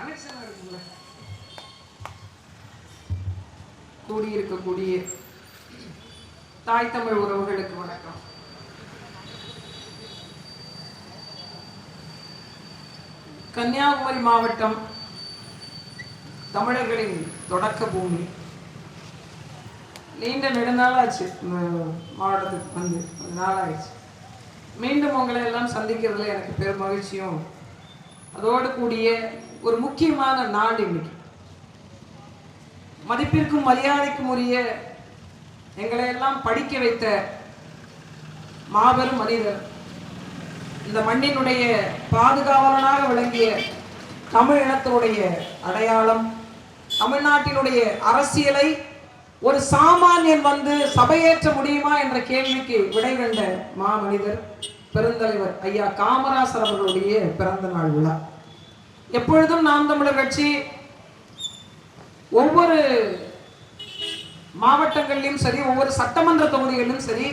Connection இருக்குல்ல. கூடியிருக்கக்கூடிய தாய் தமிழ் உறவுகளுக்கு வணக்கம். கன்னியாகுமரி மாவட்டம் தமிழர்களின் தொடக்க பூமி. நீண்ட நெடுநாளாச்சு மாவட்டத்துக்கு வந்து நாளாயிடுச்சு. மீண்டும் உங்களை எல்லாம் சந்திக்கிறதுல எனக்கு பெரும் மகிழ்ச்சியும், அதோடு கூடிய ஒரு முக்கியமான நாள் இன்னைக்கு. மதிப்பிற்கும் மரியாதைக்கும் உரிய எங்களை எல்லாம் படிக்க வைத்த மாபெரும் மனிதர், இந்த மண்ணினுடைய பாதுகாவலனாக விளங்கிய தமிழ் இனத்தினுடைய அடையாளம், தமிழ்நாட்டினுடைய அரசியலை ஒரு சாமானியன் வந்து சபையேற்ற முடியுமா என்ற கேள்விக்கு விடை கண்ட மாமனிதர் பெருந்தலைவர் ஐயா காமராசர் அவர்களுடைய பிறந்த நாள் விழா. எப்பொழுதும் நாம் தமிழர் கட்சி ஒவ்வொரு மாவட்டங்களிலும் சரி, ஒவ்வொரு சட்டமன்ற தொகுதிகளிலும் சரி,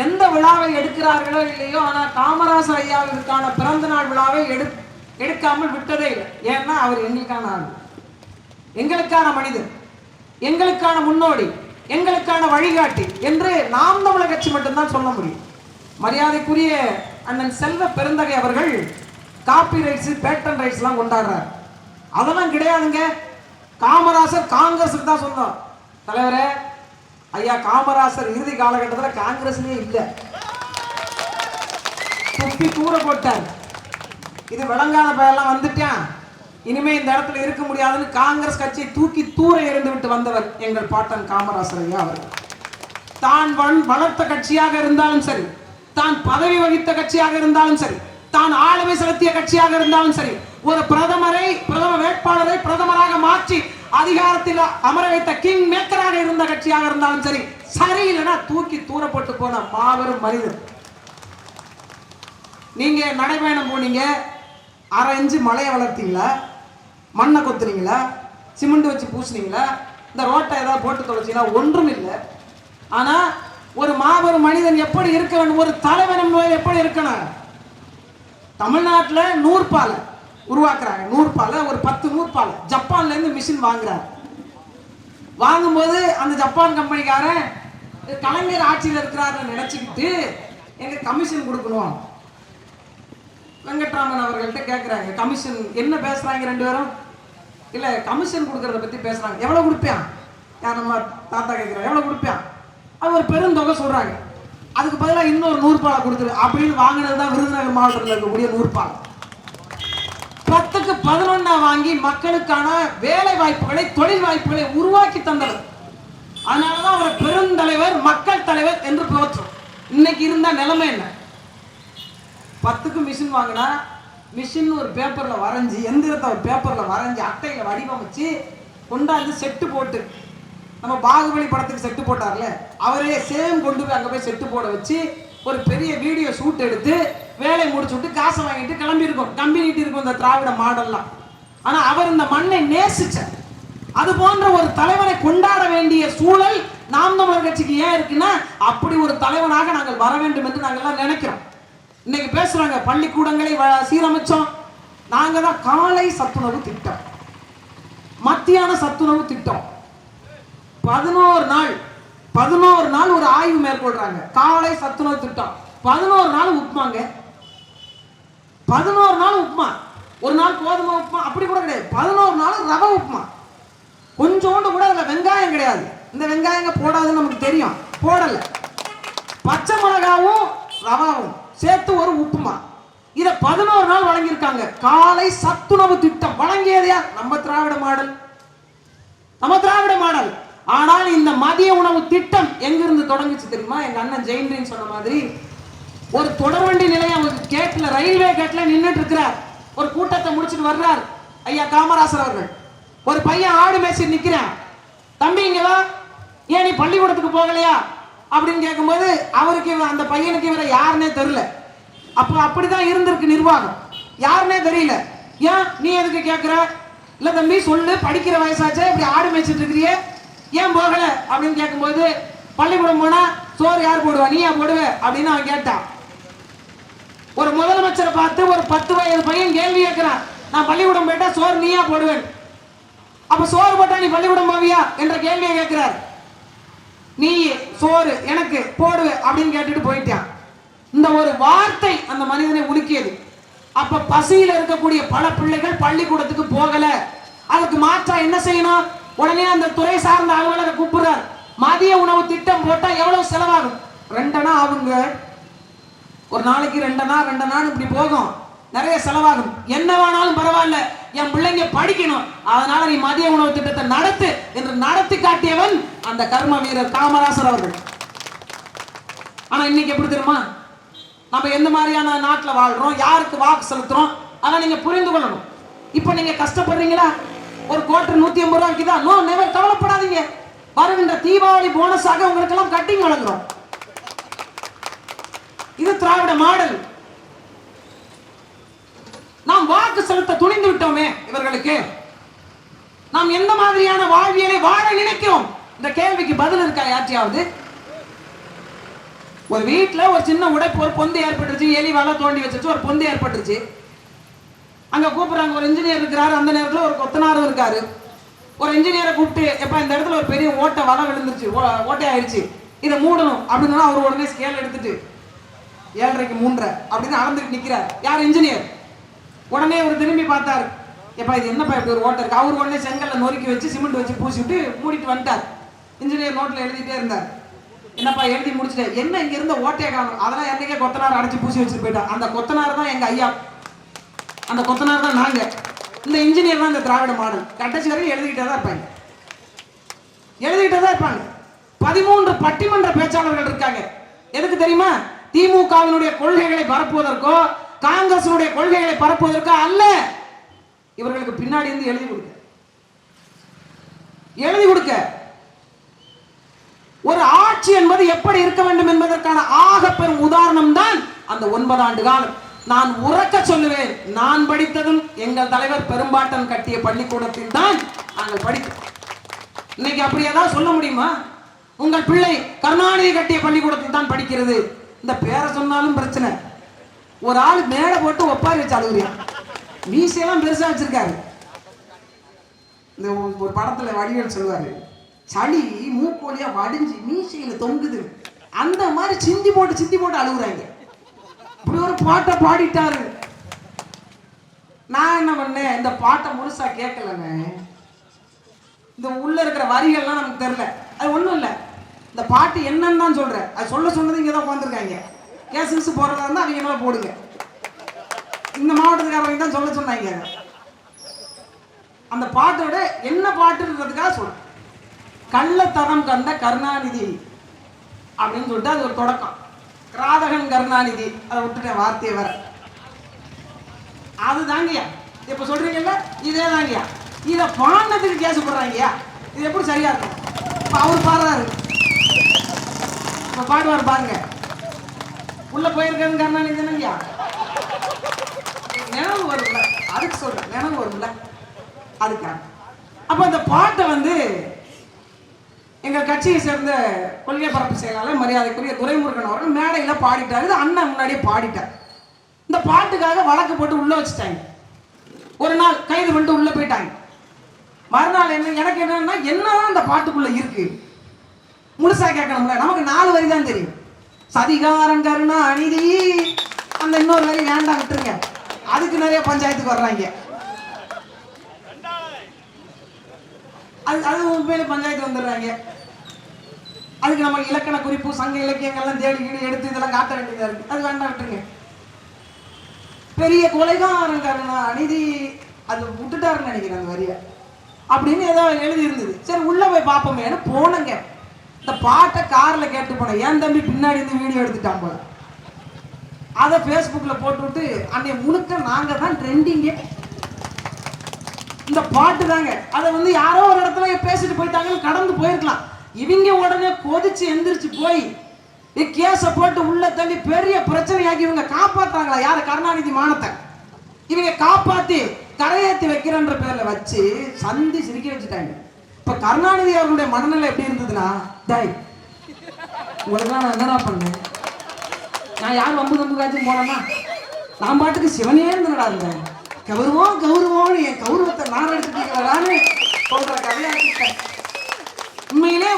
எந்த விழாவை எடுக்கிறார்களோ இல்லையோ, ஆனால் காமராசர் ஐயாவிற்கான பிறந்த நாள் விழாவை எடுக்காமல் விட்டதே இல்லை. ஏன்னா அவர் எங்களுக்கான ஆள், எங்களுக்கான மனிதர், எங்களுக்கான முன்னோடி, எங்களுக்கான வழிகாட்டி என்று நாம் தமிழர் கட்சி மட்டும்தான் சொல்ல முடியும். மரியாதைக்குரிய அண்ணன் செல்வ பெருந்தகை அவர்கள் காப்பி ரைட்ஸ், பேட்டன் ரைட்ஸ் எல்லாம் கொண்டாடுறார். அதெல்லாம் கிடையாதுங்க. காமராசர் காங்கிரஸுக்கு தான் சொந்தம். தலைவரே, ஐயா காமராசர் இறுதி காலகட்டத்தில் காங்கிரஸ்லயே இல்லை, துப்பி தூர போட்டார். இது விளங்காத பெயரெல்லாம் வந்துட்டான், இனிமே இந்த இடத்துல இருக்க முடியாதுன்னு காங்கிரஸ் கட்சியை தூக்கி தூர எறிந்து விட்டு வந்தவர் எங்கள் பாட்டன் காமராசர் ஐயா அவர்கள். தான் வளர்த்த கட்சியாக இருந்தாலும் சரி, தான் பதவி வகித்த கட்சியாக இருந்தாலும் சரி, தான் ஆளுமை செலுத்திய கட்சியாக இருந்தாலும் சரி, ஒரு பிரதம வேட்பாளரை பிரதமராக மாற்றி அதிகாரத்தில் அமர வைத்த கிங் மேக்கராக இருந்த கட்சியாக இருந்தாலும் சரி, சரியில்லைன்னா தூக்கி தூரப்பட்டு போன மாபெரும் மனிதர். நீங்க நடைபயணம் போனீங்க, 1/2 இன்ச்சு மலையை வளர்த்தீங்களா, மண்ணை கொத்துறீங்களா, சிமெண்ட் வச்சு பூசினீங்களா, இந்த ரோட்டை ஏதாவது போட்டு தொலைச்சிங்களா? ஒன்றும் இல்லை. ஆனா ஒரு மாபெரும் மனிதன் எப்படி இருக்க வேண்டும், ஒரு தலைவன் எப்படி இருக்கணும்? தமிழ்நாட்டில் 100 பாலை உருவாக்குறாங்க. 100 பாலை, ஒரு 10 நூற்பாலை ஜப்பான்ல இருந்து மிஷின் வாங்குறாரு. வாங்கும்போது அந்த ஜப்பான் கம்பெனிக்காரன் கலைஞர் ஆட்சியில் இருக்கிறாருன்னு நினைச்சுக்கிட்டு எங்க கமிஷன் கொடுக்கணும். வெங்கட்ராமன் அவர்கள்ட்ட கேட்குறாங்க, கமிஷன் என்ன பேசுறாங்க ரெண்டு பேரும்? இல்ல கமிஷன் கொடுக்கறத பத்தி பேசுறாங்க. எவ்வளவு கொடுப்பான்? யார் நம்ம தாத்தா கேட்கிறார், எவ்வளவு கொடுப்பான்? அது ஒரு பெருந்தொகை சொல்றாங்க. அதுக்கு பதிலாக இன்னொரு 100 பாலை கொடுத்துரு அப்படின்னு வாங்கினது தான் விருதுநகர் மாவட்டத்தில் இருக்கக்கூடிய 100 பாலை. 10க்கு 11 வாங்கி மக்களுக்கான வேலை வாய்ப்புகளை, தொழில் வாய்ப்புகளை உருவாக்கி தந்தவர். அதனாலதான் அவர் பெருந்தலைவர், மக்கள் தலைவர் என்று போற்றும். இன்னைக்கு இருந்த நிலைமை என்ன? 10க்கு மிஷின் வாங்கினா, மிஷின் ஒரு பேப்பர்ல வரைஞ்சி, எந்திரத்தை ஒரு பேப்பர்ல வரைஞ்சி, அட்டையில வடிவமைச்சு கொண்டாந்து செட்டு போட்டு, நம்ம பாகுபலி படத்துக்கு செட்டு போட்டார்ல, அவரே சேம் கொண்டு போய் அங்கே போய் செட்டு போட வச்சு ஒரு பெரிய வீடியோ ஷூட் எடுத்து வேலை முடிச்சு விட்டு காசை வாங்கிட்டு கிளம்பி இருக்கும். கம்பி நீட்டி இருக்கும் இந்த திராவிட மாடல்லாம். ஆனா அவர் இந்த மண்ணை நேசிச்சார். அது போன்ற ஒரு தலைவனை கொண்டாட வேண்டிய சூழல் நாம் தமிழர் கட்சிக்கு ஏன் இருக்குன்னா, அப்படி ஒரு தலைவனாக நாங்கள் வர வேண்டும் என்று நாங்கள் எல்லாம் நினைக்கிறோம். இன்னைக்கு பேசுறாங்க, பள்ளிக்கூடங்களை சீரமைச்சோம். நாங்க தான் காலை சத்துணவு திட்டம், மத்தியான சத்துணவு திட்டம், 11 நாள் ஒரு ஆய்வு மேற்கொள்றாங்க. காலை சத்துணவு திட்டம் 11 நாள் உப்புமாங்க, 11 நாள் உப்புமா. ஒரு நாள் கோதுமை உப்புமா அப்படி கூட கிடையாது, 11 நாள் ரவை உப்புமா. கொஞ்சோண்டு கூட அதுல வெங்காயம் கிடையாது. இந்த வெங்காயங்க போடாதுன்னு நமக்கு தெரியும், போடல. பச்சை மிளகாவும் ரவாவும் சேர்த்து ஒரு உப்புமா. இத 11 நாள் வழங்கியிருக்காங்க. காலை சத்துணவு திட்டம் வழங்கியதையா நம்ம திராவிட மாடல், நம்ம திராவிட மாடல். ஆனால் இந்த மதிய உணவு திட்டம் எங்கிருந்து தொடங்குச்சு தெரியுமா? எங்க அண்ணன் ஜெயந்திரன் சொன்ன மாதிரி ஒரு தொடர்வண்டி நிலையம் கேட்ல, ரயில்வே கேட்ல நின்றுட்டு இருக்கிறார். ஒரு கூட்டத்தை முடிச்சுட்டு வர்றார் ஐயா காமராசர் அவர்கள். ஒரு பையன் ஆடு மேய்ச்சி நிக்கிறான். தம்பி இங்க வா, ஏன் நீ பள்ளிக்கூடத்துக்கு போகலையா அப்படின்னு கேட்கும்போது அவருக்கு அந்த பையனுக்கு இவரை யாருன்னே தெரியல. அப்போ அப்படிதான் இருந்திருக்கு நிர்வாகம், யாருன்னே தெரியல. ஏன் நீ எதுக்கு கேட்கிற? இல்ல தம்பி சொல்லு, படிக்கிற வயசாச்சே, இப்படி ஆடு மேய்ச்சிட்டு இருக்கிறியே, ஏன் போகல அப்படின்னு கேட்கும்போது, பள்ளிக்கூடம் போனா சோறு யார் போடுவா, நீயா போடுவ அப்படின்னு அவன் கேட்டான். ஒரு முதலமைச்சரை பார்த்து ஒரு 10 வயது பையன் கேள்வி கேட்கிறான், நான் பள்ளிக்கூடம் போயிட்டா சோறு நீயா போடுவேன். அப்ப சோறு போட்டா நீ பள்ளிக்கூடம் போவியா என்ற கேள்வியை கேட்கிறார். நீ சோறு எனக்கு போடுவ அப்படின்னு கேட்டுட்டு போயிட்டான். இந்த ஒரு வார்த்தை அந்த மனிதனை உலுக்கியது. அப்ப பசியில் இருக்கக்கூடிய பல பிள்ளைகள் பள்ளிக்கூடத்துக்கு போகல. அதுக்கு மாற்றா என்ன செய்யணும்? உடனே அந்த துறை சார்ந்த அலுவலரை கூப்பிடுறார். மதிய உணவு திட்டம் போட்டா எவ்வளவு செலவாகும்? 2 அணா ஆகுங்க. ஒரு நாளைக்கு 2 அணா இப்படி போகும், நிறைய செலவாகும். என்ன வேணாலும் பரவாயில்ல, என் பிள்ளைங்க படிக்கணும், அதனால நீ மதிய உணவு திட்டத்தை நடத்து என்று நடத்தி காட்டியவன் அந்த கர்ம வீரர் காமராசர் அவர்கள். ஆனா இன்னைக்கு எப்படி தெரியுமா? நம்ம எந்த மாதிரியான நாட்டில் வாழ்றோம், யாருக்கு வாக்கு செலுத்துறோம், அதான் நீங்க புரிந்து கொள்ளணும். இப்ப நீங்க கஷ்டப்படுறீங்களா? ஒரு கோட்டர் 150 ரூபா விற்குதா? நோ, நெவர், கவலைப்படாதீங்க. வருகின்ற தீபாவளி போனஸாக உங்களுக்கு எல்லாம் கட்டிங் வழங்குறோம். இது திராவிட மாடல். நாம் வாக்கு செலுத்த துணிந்து விட்டோமே இவர்களுக்கு. நாம் எந்த மாதிரியான வாழ்வியலை வாழ நினைக்கிறோம்? இந்த கேள்விக்கு பதில் இருக்கா யாச்சியாவது? ஒரு வீட்டுல ஒரு சின்ன உடைப்பு, ஒரு பொந்து ஏற்பட்டுருச்சு, எலி வலை தோண்டி வச்சிருச்சு, ஒரு பொந்து ஏற்பட்டுருச்சு. அங்க கூப்பிடுறாங்க, ஒரு இன்ஜினியர் இருக்கிறாரு. அந்த நேரத்தில் ஒரு கொத்தனாரும் இருக்காரு. ஒரு இன்ஜினியரை கூப்பிட்டு, எப்ப இந்த இடத்துல ஒரு பெரிய ஓட்டை வலை விழுந்துருச்சு, ஓட்டை ஆயிடுச்சு, இதை மூடணும் அப்படின்னா அவர் உடனே ஸ்கேல் எடுத்துட்டு 7:30க்கு 3:30 அப்படின்னு அளந்துட்டு நிக்கிறார். யார்? இன்ஜினியர். உடனே அவர் திரும்பி பார்த்தாரு, எப்பா இது என்னப்பா இப்படி ஒரு ஓட்டை இருக்கு? அவர் உடனே செங்கல்ல நொறுக்கி வச்சு சிமெண்ட் வச்சு பூசி விட்டு மூடிட்டு வந்துட்டார். இன்ஜினியர் நோட்ல எழுதிட்டே இருந்தார். என்னப்பா எழுதி முடிச்சுட்டேன்? என்ன இங்க இருந்த ஓட்டையை காணும்? அதெல்லாம் என்னைக்கே கொத்தனார் அடைச்சு பூசி வச்சுட்டு போயிட்டா. அந்த கொத்தனார் தான் எங்க ஐயா, அந்த கொத்தனார் தான் நாங்க. இந்த இன்ஜினியர் தான் இந்த திராவிட மாடல். கடைசி வரைக்கும் எழுதிக்கிட்டே தான் இருப்பாங்க, எழுதிக்கிட்டே தான் இருப்பாங்க. 13 பட்டிமன்ற பேச்சாளர்கள் இருக்காங்க. எதுக்கு தெரியுமா? திமுகவினுடைய கொள்கைகளை பரப்புவதற்கோ காங்கிரசினுடைய கொள்கைகளை பரப்புவதற்கோ அல்ல. இவர்களுக்கு பின்னாடி இருந்து எழுதி கொடுக்க. ஒரு ஆட்சி என்பது எப்படி இருக்க வேண்டும் என்பதற்கான ஆக பெரும் உதாரணம் தான் அந்த 9 ஆண்டு காலம். நான் உறக்க சொல்லுவேன், நான் படித்ததும் எங்கள் தலைவர் பெரும்பாட்டன் கட்டிய பள்ளிக்கூடத்தில் தான் நாங்கள் படித்தோம். இன்னைக்கு அப்படி ஏதாவது சொல்ல முடியுமா? உங்கள் பிள்ளை கருணாநிதி கட்டிய பள்ளிக்கூடத்தில் தான் படிக்கிறது. இந்த பேரை சொன்னாலும் பிரச்சனை. ஒரு ஆள் மேடை போட்டு ஒப்பாரி வச்சு அழுகுறியான். மீசையெல்லாம் பெருசா வச்சிருக்காரு. இந்த ஒரு படத்துல வடிவேல் சொல்லுவாரு, சளி மூக்கோலியா வடிஞ்சு மீசையில தொங்குது, அந்த மாதிரி சிந்தி போட்டு அழுகுறாங்க. இப்படி ஒரு பாட்டை பாடிட்டாரு. நான் என்ன பண்ணேன், இந்த பாட்டை முழுசா கேட்கலன்னு. இந்த உள்ள இருக்கிற வரிகள்லாம் நமக்கு தெரியல. அது ஒண்ணும் இல்லை, இந்த பாட்டு என்னன்னு தான் சொல்றேன். அது சொன்னது இங்க தான் உட்காந்துருக்காங்க. கேசன்ஸ் போறதா இருந்தா அவங்க மேல போடுங்க. இந்த மாவட்டத்துக்காரங்க தான் சொல்ல சொன்னாங்க. அந்த பாட்டோட என்ன பாட்டுன்றதுக்காக சொல்றேன். கள்ளத்தனம் கண்ட கருணாநிதி அப்படின்னு சொல்லிட்டு அது ஒரு தொடக்கம். கிராதகன் கருணாநிதி, அதை விட்டுட்டேன் வார்த்தையை வர. அது தாங்கய்யா இப்ப சொல்றீங்கல்ல, இதே தாங்கய்யா. இதை பாடினதுக்கு கேஸ் போடுறாங்கய்யா. இது எப்படி சரியா இருக்கும்? இப்ப அவர் பாடுறாரு, இப்ப பாடுவார் பாருங்க. உள்ள போயிருக்காரு கருணாநிதி தானங்கய்யா. நினைவு வரும்ல, அதுக்கு சொல்றேன், நினைவு வரும்ல, அதுக்காக. அப்ப அந்த பாட்டை வந்து எங்கள் கட்சியை சேர்ந்த கொள்கை பரப்பு செயலாளர் மரியாதைக்குரிய துரைமுருகன் அவர்கள் மேடையில பாடிட்டாரு. அண்ணன் முன்னாடியே பாடிட்டார். இந்த பாட்டுக்காக வழக்கு போட்டு உள்ள வச்சுட்டாங்க. ஒரு நாள் கைது பண்ணிட்டு உள்ள போயிட்டாங்க. மறுநாள் எனக்கு என்னன்னா, என்னதான் அந்த பாட்டுக்குள்ள இருக்கு முழுசா கேட்கணும்ல. நமக்கு 4 வரி தான் தெரியும். சதிகாரன் கருணாநிதி, அந்த இன்னொரு வரி வேண்டாம், விட்டுருங்க. அதுக்கு நிறைய பஞ்சாயத்துக்கு வர்றாங்க. அது உண்மையில பஞ்சாயத்து வந்துடுறாங்க. அதுக்கு நம்ம இலக்கண குறிப்பு, சங்க இலக்கியங்கள்லாம் தேடி எடுத்து இதெல்லாம் காட்ட வேண்டியதா இருக்கு. அது வேண்டாம், விட்டுருங்க. பெரிய கொலைகாரன் கருணாநிதி, அது விட்டுட்டாருன்னு நினைக்கிறேன் அந்த வரிய அப்படின்னு ஏதோ எழுதி இருந்தது. சரி உள்ள போய் பார்ப்போமேனு போனங்க. இந்த பாட்டை கார்ல கேட்டு போனேன். என் தம்பி பின்னாடி இருந்து வீடியோ எடுத்துட்டான் போல. அதை பேஸ்புக்ல போட்டு விட்டு அன்னைய முழுக்க நாங்க தான் ட்ரெண்டிங்கே இந்த பாட்டு தாங்க. அதை வந்து யாரோ ஒரு இடத்துல பேசிட்டு போயிட்டாங்கன்னு கடந்து போயிருக்கலாம். இவங்க உடனே கொதிச்சு எந்திரிச்சு போய் கேஸை போட்டு உள்ள தள்ளி பெரிய பிரச்சனையாக்கி இவங்க காப்பாத்தாங்களா? யார? கருணாநிதி மானத்தை இவங்க காப்பாத்தி கரையேற்றி வைக்கிறன்ற பேர்ல வச்சு சந்தி சிரிக்க வச்சுட்டாங்க. இப்ப கருணாநிதி அவர்களுடைய மனநிலை எப்படி இருந்ததுன்னா, டாய் உங்களுக்குலாம் நான் என்னடா பண்ணேன்? நான் யார் வம்பு காய்ச்சும் போனேன்னா நான் பாட்டுக்கு சிவனே இருந்தேன்டா இருந்தேன். கௌரவம் கௌரவம்னு என் கௌரவத்தை நான் எடுத்துட்டீங்களான்னு சொல்ற கதையாக்கிட்டேன். உண்மையிலே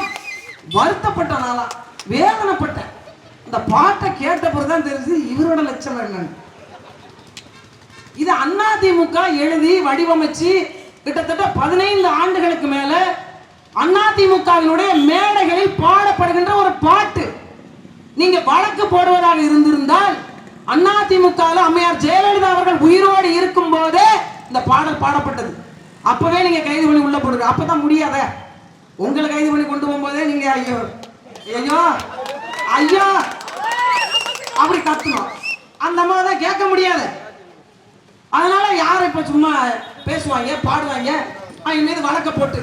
வருத்தப்பட்ட நாளா, வேதனைப்பட்டேன். இந்த பாட்டை கேட்ட பிறகுதான் தெரிஞ்சு இவரோட லட்சம் என்னன்னு. இது அதிமுக எழுதி வடிவமைச்சு கிட்டத்தட்ட 15 ஆண்டுகளுக்கு மேல அதிமுகவினுடைய மேடைகளில் பாடப்படுகின்ற ஒரு பாட்டு. நீங்க வழக்கு போடுவதாக இருந்திருந்தால் அதிமுக அம்மையார் ஜெயலலிதா அவர்கள் உயிரோடு இருக்கும் போதே இந்த பாடல் பாடப்பட்டது. அப்பவே நீங்க கைது பண்ணி உள்ள போடுங்க. அப்பதான் முடியாத. உங்களை கைது பண்ணி கொண்டு போகும்போதே நீங்க ஐயோ ஐயோ ஐயோ அப்படி கத்தணும். அந்த அம்மா தான் கேட்க முடியாது. அதனால யாரும் இப்ப சும்மா பேசுவாங்க பாடுவாங்க என் மீது வழக்க போட்டு.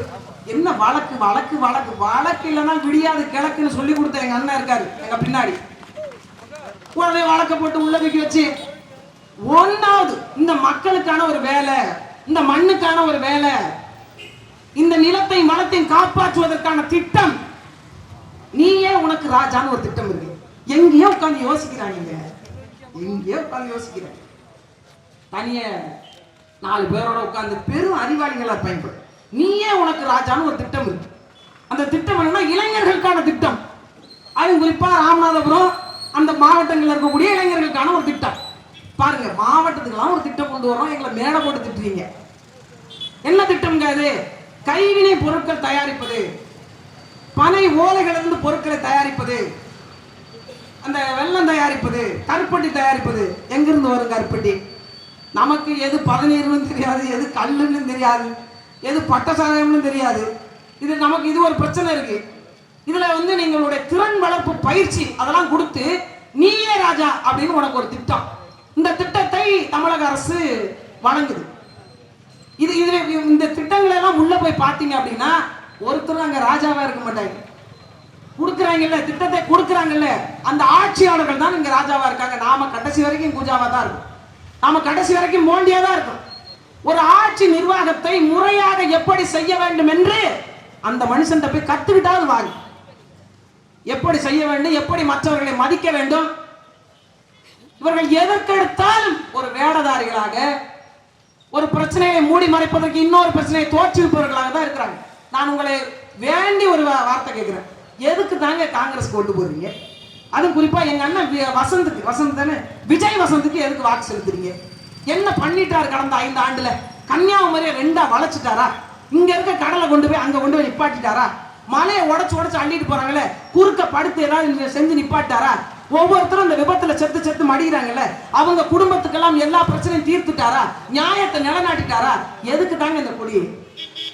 என்ன வழக்கு வழக்கு வழக்கு வழக்கு இல்லைன்னா விடியாது கிழக்குன்னு சொல்லி கொடுத்த எங்க அண்ணன் இருக்காரு எங்க பின்னாடி. உடனே வழக்க போட்டு உள்ள தூக்கி வச்சு ஒன்னாவது இந்த மக்களுக்கான ஒரு வேலை, இந்த மண்ணுக்கான ஒரு வேலை, இந்த நிலத்தை மனத்தையும் காப்பாற்றுவதற்கான திட்டம், நீயே உனக்கு ராஜான்னு ஒரு திட்டம் இருக்கு. எங்கேயோ உட்காந்து யோசிக்கிறாங்க, எங்கேயோ உட்காந்து யோசிக்கிறேன். தனிய 4 பேரோட உட்கார்ந்து பெரும் அறிவாளிகளா பயன்படும். நீயே உனக்கு ராஜான்னு ஒரு திட்டம் இருக்கு. அந்த திட்டம் என்னன்னா இளைஞர்களுக்கான திட்டம். அது குறிப்பா ராமநாதபுரம் அந்த மாவட்டங்களில் இருக்கக்கூடிய இளைஞர்களுக்கான ஒரு திட்டம். பாருங்க, மாவட்டத்துக்கெல்லாம் ஒரு திட்டம் கொண்டு வரோம், எங்களை மேடை போட்டு திட்டுறீங்க. என்ன திட்டம்ங்க அது? கைவினை பொருட்கள் தயாரிப்பது, பனை ஓலைகளிலிருந்து பொருட்களை தயாரிப்பது, அந்த வெள்ளம் தயாரிப்பது, கருப்பட்டி தயாரிப்பது. எங்கிருந்து வரும் கருப்பட்டி? நமக்கு எது பதநீர்னு தெரியாது, எது கல்லுன்னு தெரியாது, எது பட்டசாயம்னு தெரியாது. இது நமக்கு இது ஒரு பிரச்சனை இருக்கு. இதுல நீங்களுடைய திறன் வளர்ப்பு பயிற்சி அதெல்லாம் கொடுத்து நீயே ராஜா அப்படின்னு உனக்கு ஒரு திட்டம். இந்த திட்டத்தை தமிழக அரசு வழங்குது. இது இந்த திட்டங்களை எல்லாம் உள்ள போய் பார்த்தீங்க அப்படின்னா ஒருத்தர் அங்க ராஜாவா இருக்க மாட்டாங்க. கொடுக்குறாங்கல்ல, திட்டத்தை கொடுக்குறாங்கல்ல, அந்த ஆட்சியாளர்கள் தான் இங்க ராஜாவா இருக்காங்க. நாம கடைசி வரைக்கும் கூஜாவா தான் இருக்கும், நாம கடைசி வரைக்கும் மோண்டியா தான் இருக்கும். ஒரு ஆட்சி நிர்வாகத்தை முறையாக எப்படி செய்ய வேண்டும் என்று அந்த மனுஷன் போய் கத்துக்கிட்டாவது வாங்க. எப்படி செய்ய வேண்டும், எப்படி மற்றவர்களை மதிக்க வேண்டும். இவர்கள் எதற்கெடுத்தாலும் ஒரு வேடதாரிகளாக, ஒரு பிரச்சனையை மூடி மறைப்பதற்கு இன்னொரு பிரச்சனையை தோற்றுவிப்பவர்களாக தான் இருக்கிறாங்க. நான் உங்களை வேண்டி ஒரு வார்த்தை கேட்கிறேன். எதுக்கு தாங்க காங்கிரஸ் கொண்டு போறீங்க? அது குறிப்பா எங்க அண்ணன் வசந்த் தானே, விஜய் வசந்துக்கு எதுக்கு வாக்கு செலுத்துறீங்க? என்ன பண்ணிட்டாரு கடந்த 5 ஆண்டுல? கன்னியாகுமரியை 2ஆ வளைச்சிட்டாரா? இங்க இருக்க கடலை கொண்டு போய் அங்க கொண்டு போய் நிப்பாட்டிட்டாரா? மலையை உடைச்சு அள்ளிட்டு போறாங்களே, குறுக்க படுத்து ஏதாவது செஞ்சு நிப்பாட்டாரா? ஒவ்வொருத்தரும் இந்த விபத்துல செத்து மடிகிறாங்கல்ல, அவங்க குடும்பத்துக்கெல்லாம் எல்லா பிரச்சனையும் தீர்த்துட்டாரா? நியாயத்தை நிலைநாட்டிட்டாரா? எதுக்கு தாங்க இந்த கொடி?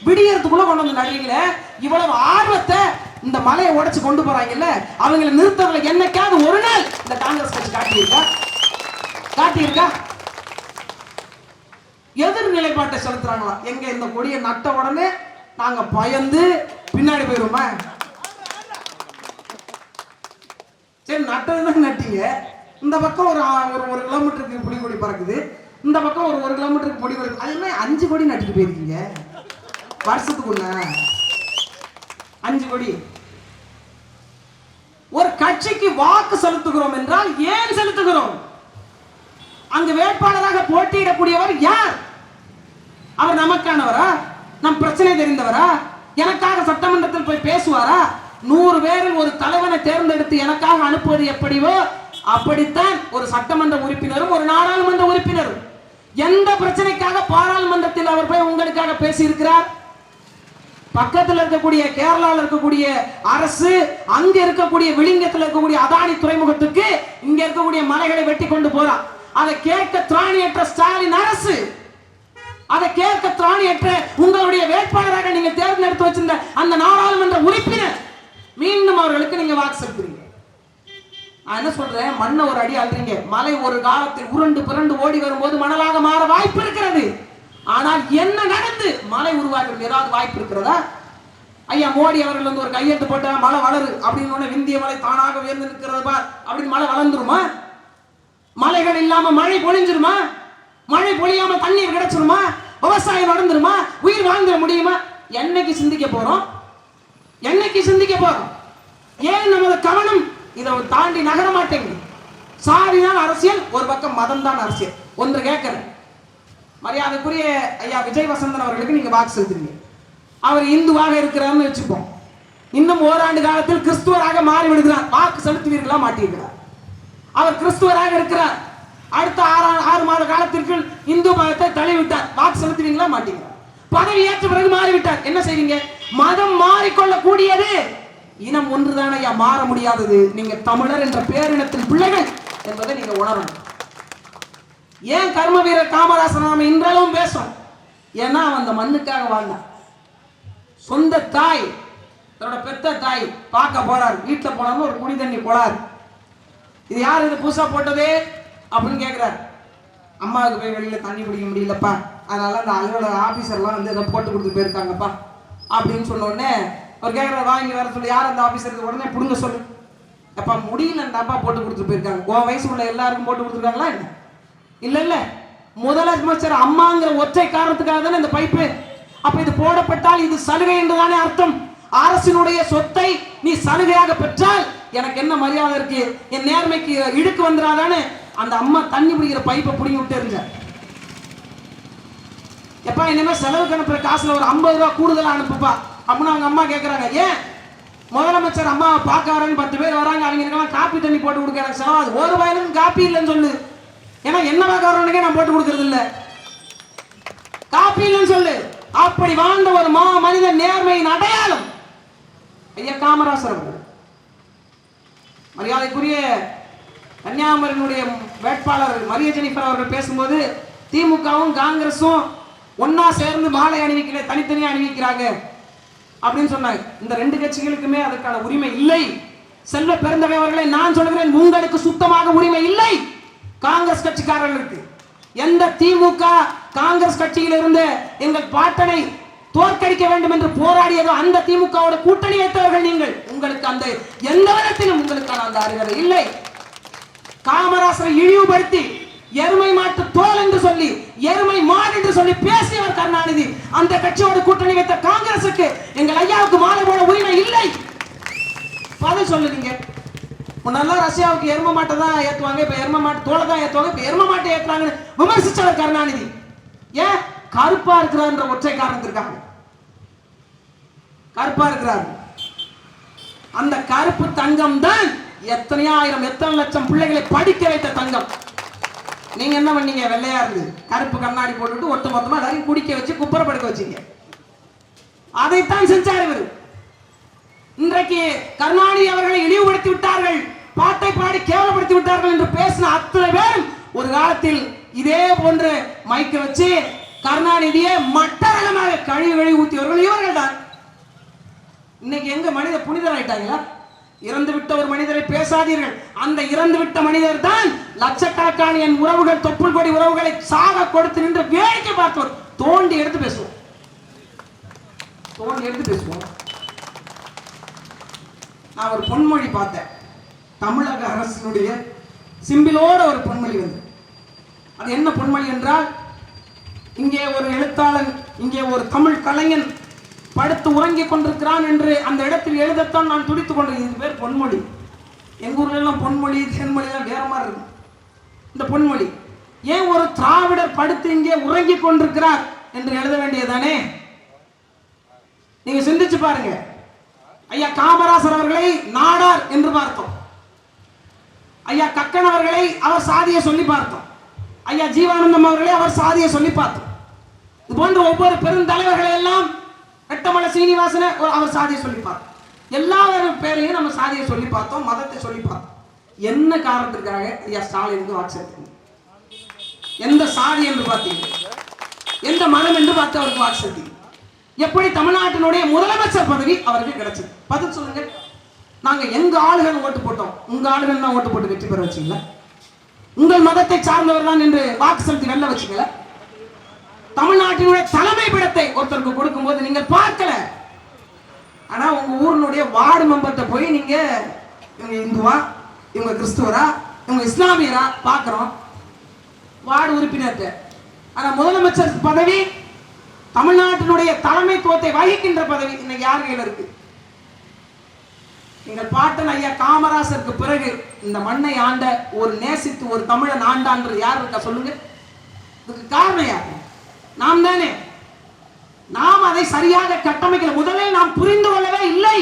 விடியறதுக்குள்ள கொண்டு வந்து நடுறீங்களே. இவ்வளவு ஆர்வத்தை இந்த மலையை உடைச்சு கொண்டு போறாங்கல்ல, அவங்களை நிறுத்தவங்களை என்னைக்காவது ஒரு நாள் இந்த காங்கிரஸ் கட்சி காட்டியிருக்கா? எதிர் நிலைப்பாட்டை செலுத்துறாங்களா? எங்க இந்த கொடியை நட்ட உடனே நாங்க பயந்து பின்னாடி போயிருவோமா? சரி, நட்டதுதான் நட்டீங்க. இந்த பக்கம் ஒரு கிலோமீட்டருக்கு பொடி கொடி பறக்குது, இந்த பக்கம் ஒரு கிலோமீட்டருக்கு பொடி கொடி. அதுமே 5 கொடி நட்டுட்டு போயிருக்கீங்க வருஷத்துக்குள்ள. 5 கொடி. ஒரு கட்சிக்கு வாக்கு செலுத்துகிறோம் என்றால் ஏன் செலுத்துகிறோம்? அங்கு வேட்பாளராக போட்டியிடக்கூடியவர் யார்? அவர் நமக்கானவரா? நம் பிரச்சனை தெரிந்தவரா? எனக்காக சட்டமன்றத்தில் போய் பேசுவாரா? 100 பேரில் ஒரு தலைவனை தேர்ந்தெடுத்து எனக்காக அனுப்புவது எப்படியோ அப்படித்தான் ஒரு சட்டமன்ற உறுப்பினரும் ஒரு நாடாளுமன்ற உறுப்பினரும். எந்த பிரச்சனைக்காக பாராளுமன்றத்தில் அவர் போய் உங்களுக்காக பேசி இருக்கிறார்? பக்கத்தில் இருக்கக்கூடிய கேரளாவில் இருக்கக்கூடிய அரசு, அங்க இருக்கக்கூடிய விளிங்கத்தில் இருக்கக்கூடிய அதானி துறைமுகத்துக்கு இங்க இருக்கக்கூடிய மலைகளை வெட்டி கொண்டு போறான். அதை கேட்க திராணியற்ற ஸ்டாலின் அரசு, அதை கேட்க திராணியற்ற உங்களுடைய வேட்பாளராக நீங்க தேர்ந்தெடுத்து வச்சிருந்த அந்த நாடாளுமன்ற உறுப்பினர் மீண்டும் அவர்களுக்கு நீங்க வாக்கு செலுத்துறீங்க. நான் என்ன சொல்றேன், மண்ணை ஒரு அடி அழுறீங்க. மலை ஒரு காலத்தில் உருண்டு பிறண்டு ஓடி வரும்போது மணலாக மாற வாய்ப்பு இருக்கிறது. ஆனால் என்ன நடந்து மலை உருவாக்குறது ஏதாவது வாய்ப்பு இருக்கிறதா? ஐயா மோடி அவர்கள் ஒரு கையெழுத்து போட்டா மழை வளரு அப்படின்னு விந்திய மலை தானாக உயர்ந்து நிற்கிறது பார் அப்படின்னு மழை வளர்ந்துருமா? மலைகள் இல்லாம மழை பொழிஞ்சிருமா? மழை பொழியாம தண்ணீர் கிடைச்சிருமா? விவசாயம் வளர்ந்துருமா? உயிர் வாழ்ந்துட முடியுமா? என்னைக்கு சிந்திக்க போறோம்? என்னைக்கு சிந்திக்க போறோம்? ஏன் நமது கவனம் இதை தாண்டி நகர மாட்டேங்குது? சாதிதான் அரசியல், ஒரு பக்கம் மதம் தான் அரசியல். ஒன்று கேட்கிறேன், மரியாதைக்குரிய ஐயா விஜய் வசந்தன் அவர்களுக்கு நீங்க வாக்கு செலுத்துறீங்க. அவர் இந்துவாக இருக்கிறார்னு வச்சுப்போம். இன்னும் ஓராண்டு காலத்தில் கிறிஸ்துவராக மாறி விடுகிறார். வாக்கு செலுத்துவீர்களா மாட்டீர்களா? அவர் கிறிஸ்துவராக இருக்கிறார். அடுத்த 6 மாத காலத்திற்கு இந்து மதத்தை தள்ளிவிட்டார். வாக்கு செலுத்துவீங்களா மாட்டீங்களா? பதவி ஏற்ற பிறகு மாறிவிட்டார். என்ன செய்வீங்க? மதம் மாறிக்கொள்ள கூடியது, இனம் ஒன்றுதான் ஐயா மாற முடியாதது. நீங்க தமிழர் என்ற பேரினத்தின் பிள்ளைகள் என்பதை நீங்க உணரணும். ஏன் கர்ம வீரர் காமராசர் நாம இன்றளவும் பேசும்? ஏன்னா அவன் அந்த மண்ணுக்காக வாழ்ந்தான். சொந்த தாய், தன்னோட பெத்த தாய் பார்க்க போறார். வீட்டுல போனாலும் ஒரு குடி தண்ணி போறார். இது யார் இது புதுசா போட்டதே அப்படின்னு கேட்கிறார். அம்மாவுக்கு போய் வெளியில தண்ணி குடிக்க முடியலப்பா, அதனால அந்த அலுவலக ஆபீசர்லாம் வந்து இதை போட்டு கொடுத்து போயிருக்காங்கப்பா அப்படின்னு சொன்ன உடனே அவர் கேட்கிறார், வாங்கி வர சொல்லி. யார் அந்த ஆபீசருக்கு? உடனே புடுங்க சொல்லு. அப்பா முடியலன்டாப்பா போட்டு கொடுத்துட்டு போயிருக்காங்க. உன் வயசு உள்ள எல்லாருக்கும் போட்டு கொடுத்துருக்காங்களா என்ன? இல்ல இல்ல, முதலமைச்சர் அம்மாங்கிற ஒற்றை காரணத்துக்காக தானே இந்த பைப்பு. அப்ப இது போடப்பட்டால் இது சலுகை என்றுதானே அர்த்தம். அரசினுடைய சொத்தை நீ சலுகையாக பெற்றால் எனக்கு என்ன மரியாதை இருக்கு? என் நேர்மைக்கு இழுக்கு வந்துடாதானே அந்த அம்மா தண்ணி பிடிக்கிற பைப்பை பிடிங்கி விட்டு இருங்க. எப்பா இனிமே செலவுக்கு அனுப்புற காசுல ஒரு 50 ரூபா கூடுதலா அனுப்புப்பா அப்படின்னு அவங்க அம்மா கேட்கறாங்க. ஏன்? முதலமைச்சர் அம்மாவை பார்க்க வரேன்னு 10 பேர் வராங்க, அவங்க காப்பி தண்ணி போட்டு கொடுக்க எனக்கு செலவு. அது ஒரு வயலுக்கு காப்பி இல்லைன்னு சொல்லு. ஏன்னா என்ன பார்க்க வரவனுக்கே நான் போட்டு கொடுக்கறது இல்ல, காப்பி இல்லைன்னு சொல்லு. அப்படி வாழ்ந்த ஒரு மனித நேர்மையின் அடையாளம் ஐயா காமராசர் அவர்கள். மரியாதைக்குரிய கன்னியாகுமரியினுடைய வேட்பாளர் மரிய ஜெனிஃபர் அவர்கள் பேசும்போது திமுகவும் காங்கிரஸும் ஒன்னா சேர்ந்து மாலை அணிவிக்கல, தனித்தனியா அணிவிக்கிறாங்க அப்படின்னு சொன்னாங்க. இந்த 2 கட்சிகளுக்குமே அதற்கான உரிமை இல்லை. செல்வ பெருந்தகை அவர்களை நான் சொல்கிறேன், உங்களுக்கு சுத்தமாக உரிமை இல்லை. காங்கிரஸ் கட்சிக்காரர்களுக்கு எந்த திமுக காங்கிரஸ் கட்சியில் இருந்து எங்கள் பாட்டனை தோற்கடிக்க வேண்டும் என்று போராடியதோ அந்த திமுகவோட கூட்டணி வைத்தவர்கள் நீங்கள். உங்களுக்கு அந்த எந்த விதத்திலும் உங்களுக்கான அந்த அறிவுரை இல்லை. காமராசரை இழிவுபடுத்தி எருமை மாட்டு தோல் என்று சொல்லி, எருமை மாடு என்று சொல்லி பேசியவர் கருணாநிதி. அந்த கட்சியோட கூட்டணி வைத்த காங்கிரசுக்கு எங்கள் ஐயாவுக்கு மாலை போட உரிமை இல்லை. பதில் சொல்லுங்க. முன்னெல்லாம் ரஷ்யாவுக்கு எரும மாட்டை தான் ஏத்துவாங்க, இப்ப எரும மாட்டு தோலை தான் ஏத்துவாங்க, இப்ப எரும மாட்டை ஏத்துறாங்கன்னு விமர்சிச்சவர் கருணாநிதி. ஏன்? கருப்பா இருக்கிறார் ஒற்றை காரணத்திற்காக. கருப்பா இருக்கிறார். அந்த கருப்பு தங்கம் தான் எத்தனை ஆயிரம் எத்தனை லட்சம் பிள்ளைகளை படிக்க வைத்த தங்கம். நீங்க என்ன பண்ணீங்க? வெள்ளையா இருந்து கருப்பு கண்ணாடி போட்டுட்டு ஒட்டு மொத்தமா எல்லாரையும் குடிக்க வச்சு குப்புற படுக்க வச்சீங்க. அதைத்தான் செஞ்சார் இவர். இன்றைக்கு கருணாநிதி அவர்களை இழிவுபடுத்தி விட்டார்கள், பாட்டை பாடி கேவலப்படுத்தி விட்டார்கள் என்று பேசின அத்தனை பேரும் ஒரு காலத்தில் இதே போன்று மைக்க வச்சு கருணாநிதியை மட்டரகமாக கழுவி ஊத்தியவர்கள் இவர்கள் தான். இன்னைக்கு எங்க மனித புனிதர் ஆயிட்டாங்களா? இறந்து விட்ட ஒரு மனிதரை பேசாதீர்கள். அந்த இறந்து விட்ட மனிதர் தான் லட்சக்கணக்கான என் உறவுகள், தொப்புள் கொடி உறவுகளை சாக கொடுத்து நின்று வேடிக்கை பார்த்தோர். தோண்டி எடுத்து பேசுவோம், தோண்டி எடுத்து பேசுவோம். நான் ஒரு பொன்மொழி பார்த்தேன், தமிழக அரசினுடைய சிம்பிளோட ஒரு பொன்மொழி வந்து. அது என்ன பொன்மொழி என்றால், இங்கே ஒரு எழுத்தாளன், இங்கே ஒரு தமிழ் கலைஞன் படுத்து உறங்கிக் கொண்டிருக்கிறான் என்று அந்த இடத்தில் எழுதத்தான் நான் துடித்துக் கொண்டிருக்கேன். இது பேர் பொன்மொழி. எங்க ஊர்ல எல்லாம் பொன்மொழி தேன்மொழி எல்லாம் வேற மாதிரி இருக்கும். இந்த பொன்மொழி ஏன் ஒரு திராவிடர் படுத்து இங்கே உறங்கிக் கொண்டிருக்கிறார் என்று எழுத வேண்டியதானே? நீங்க சிந்திச்சு பாருங்க. ஐயா காமராசர் அவர்களை நாடார் என்று பார்த்தோம், ஐயா கக்கன் அவர்களை அவர் சாதியை சொல்லி பார்த்தோம், ஐயா ஜீவானந்தம் அவர்களை அவர் சாதியை சொல்லி பார்த்தோம். இது போன்ற ஒவ்வொரு பெருந்தலைவர்களை எல்லாம் ரெட்டமலை சீனிவாசனை அவர் சாதியை சொல்லி பார்த்தோம். எல்லாரும் பேரையும் நம்ம சாதியை சொல்லி பார்த்தோம், மதத்தை சொல்லி பார்த்தோம். என்ன காரணத்திற்காக ஐயா ஸ்டாலினுக்கு வாக்கு? எந்த சாதி என்று பார்த்தீங்க, எந்த மதம் என்று பார்த்து அவருக்கு வாக்கு? எப்படி தமிழ்நாட்டினுடைய முதலமைச்சர் பதவி அவருக்கு கிடைச்சது? பதில் சொல்லுங்க. நாங்க எங்க ஆளுகள் ஓட்டு போட்டோம், உங்க ஆளுகள் தான் ஓட்டு போட்டு வெற்றி பெற வச்சீங்களா? உங்கள் மதத்தை சார்ந்தவர் தான் என்று வாக்கு செலுத்தி வெல்ல வச்சீங்களா? தமிழ்நாட்டினுடைய தலைமை பீடத்தை ஒருத்தருக்கு கொடுக்கும் போது நீங்கள் பார்க்கல. ஆனா உங்க ஊரினுடைய வார்டு மெம்பர்கிட்ட போய் நீங்க இவங்க இந்துவா, இவங்க கிறிஸ்துவரா, இவங்க இஸ்லாமியரா பார்க்கிறோம் வார்டு உறுப்பினர்கிட்ட. ஆனா முதலமைச்சர் பதவி, தமிழ்நாட்டினுடைய தலைமைத்துவத்தை வகிக்கின்ற பதவி இன்னைக்கு யார் கையில் இருக்கு? எங்கள் பாட்டன் ஐயா காமராசருக்கு பிறகு இந்த மண்ணை ஆண்ட ஒரு நேசித்து ஒரு தமிழன் ஆண்டான்றது யார் இருக்கா சொல்லுங்க. இதுக்கு காரணம் யார்? நாம் தானே. நாம் அதை சரியாக கட்டமைக்கல. முதலில் நாம் புரிந்து கொள்ளவே இல்லை.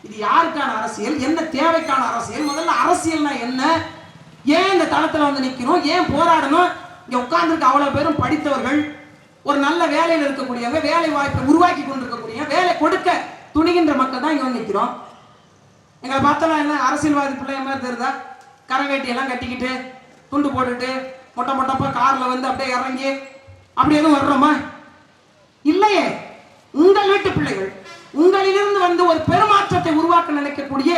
இது யாருக்கான அரசியல், என்ன தேவைக்கான அரசியல், முதல்ல அரசியல்னா என்ன, ஏன் இந்த தளத்துல வந்து நிக்கணும், ஏன் போராடணும். இங்க உட்கார்ந்துருக்க அவ்வளவு பேரும் படித்தவர்கள், ஒரு நல்ல வேலையில் இருக்கக்கூடியவங்க, வேலை வாய்ப்பை உருவாக்கி கொண்டிருக்கக்கூடிய, வேலை கொடுக்க துணிகின்ற மக்கள் தான் இங்க வந்து நிக்கிறோம். எங்களை பார்த்தாலும் என்ன அரசியல்வாதி பிள்ளைய மாதிரி தெரியுதா? கரவேட்டி எல்லாம் கட்டிக்கிட்டு துண்டு போட்டுட்டு மொட்டை மொட்டப்பா கார்ல வந்து அப்படியே இறங்கி அப்படி எதுவும் வர்றோமா? இல்லையே. உங்கள் வீட்டு பிள்ளைகள், உங்களிலிருந்து வந்து ஒரு பெருமாற்றத்தை உருவாக்க நினைக்கக்கூடிய,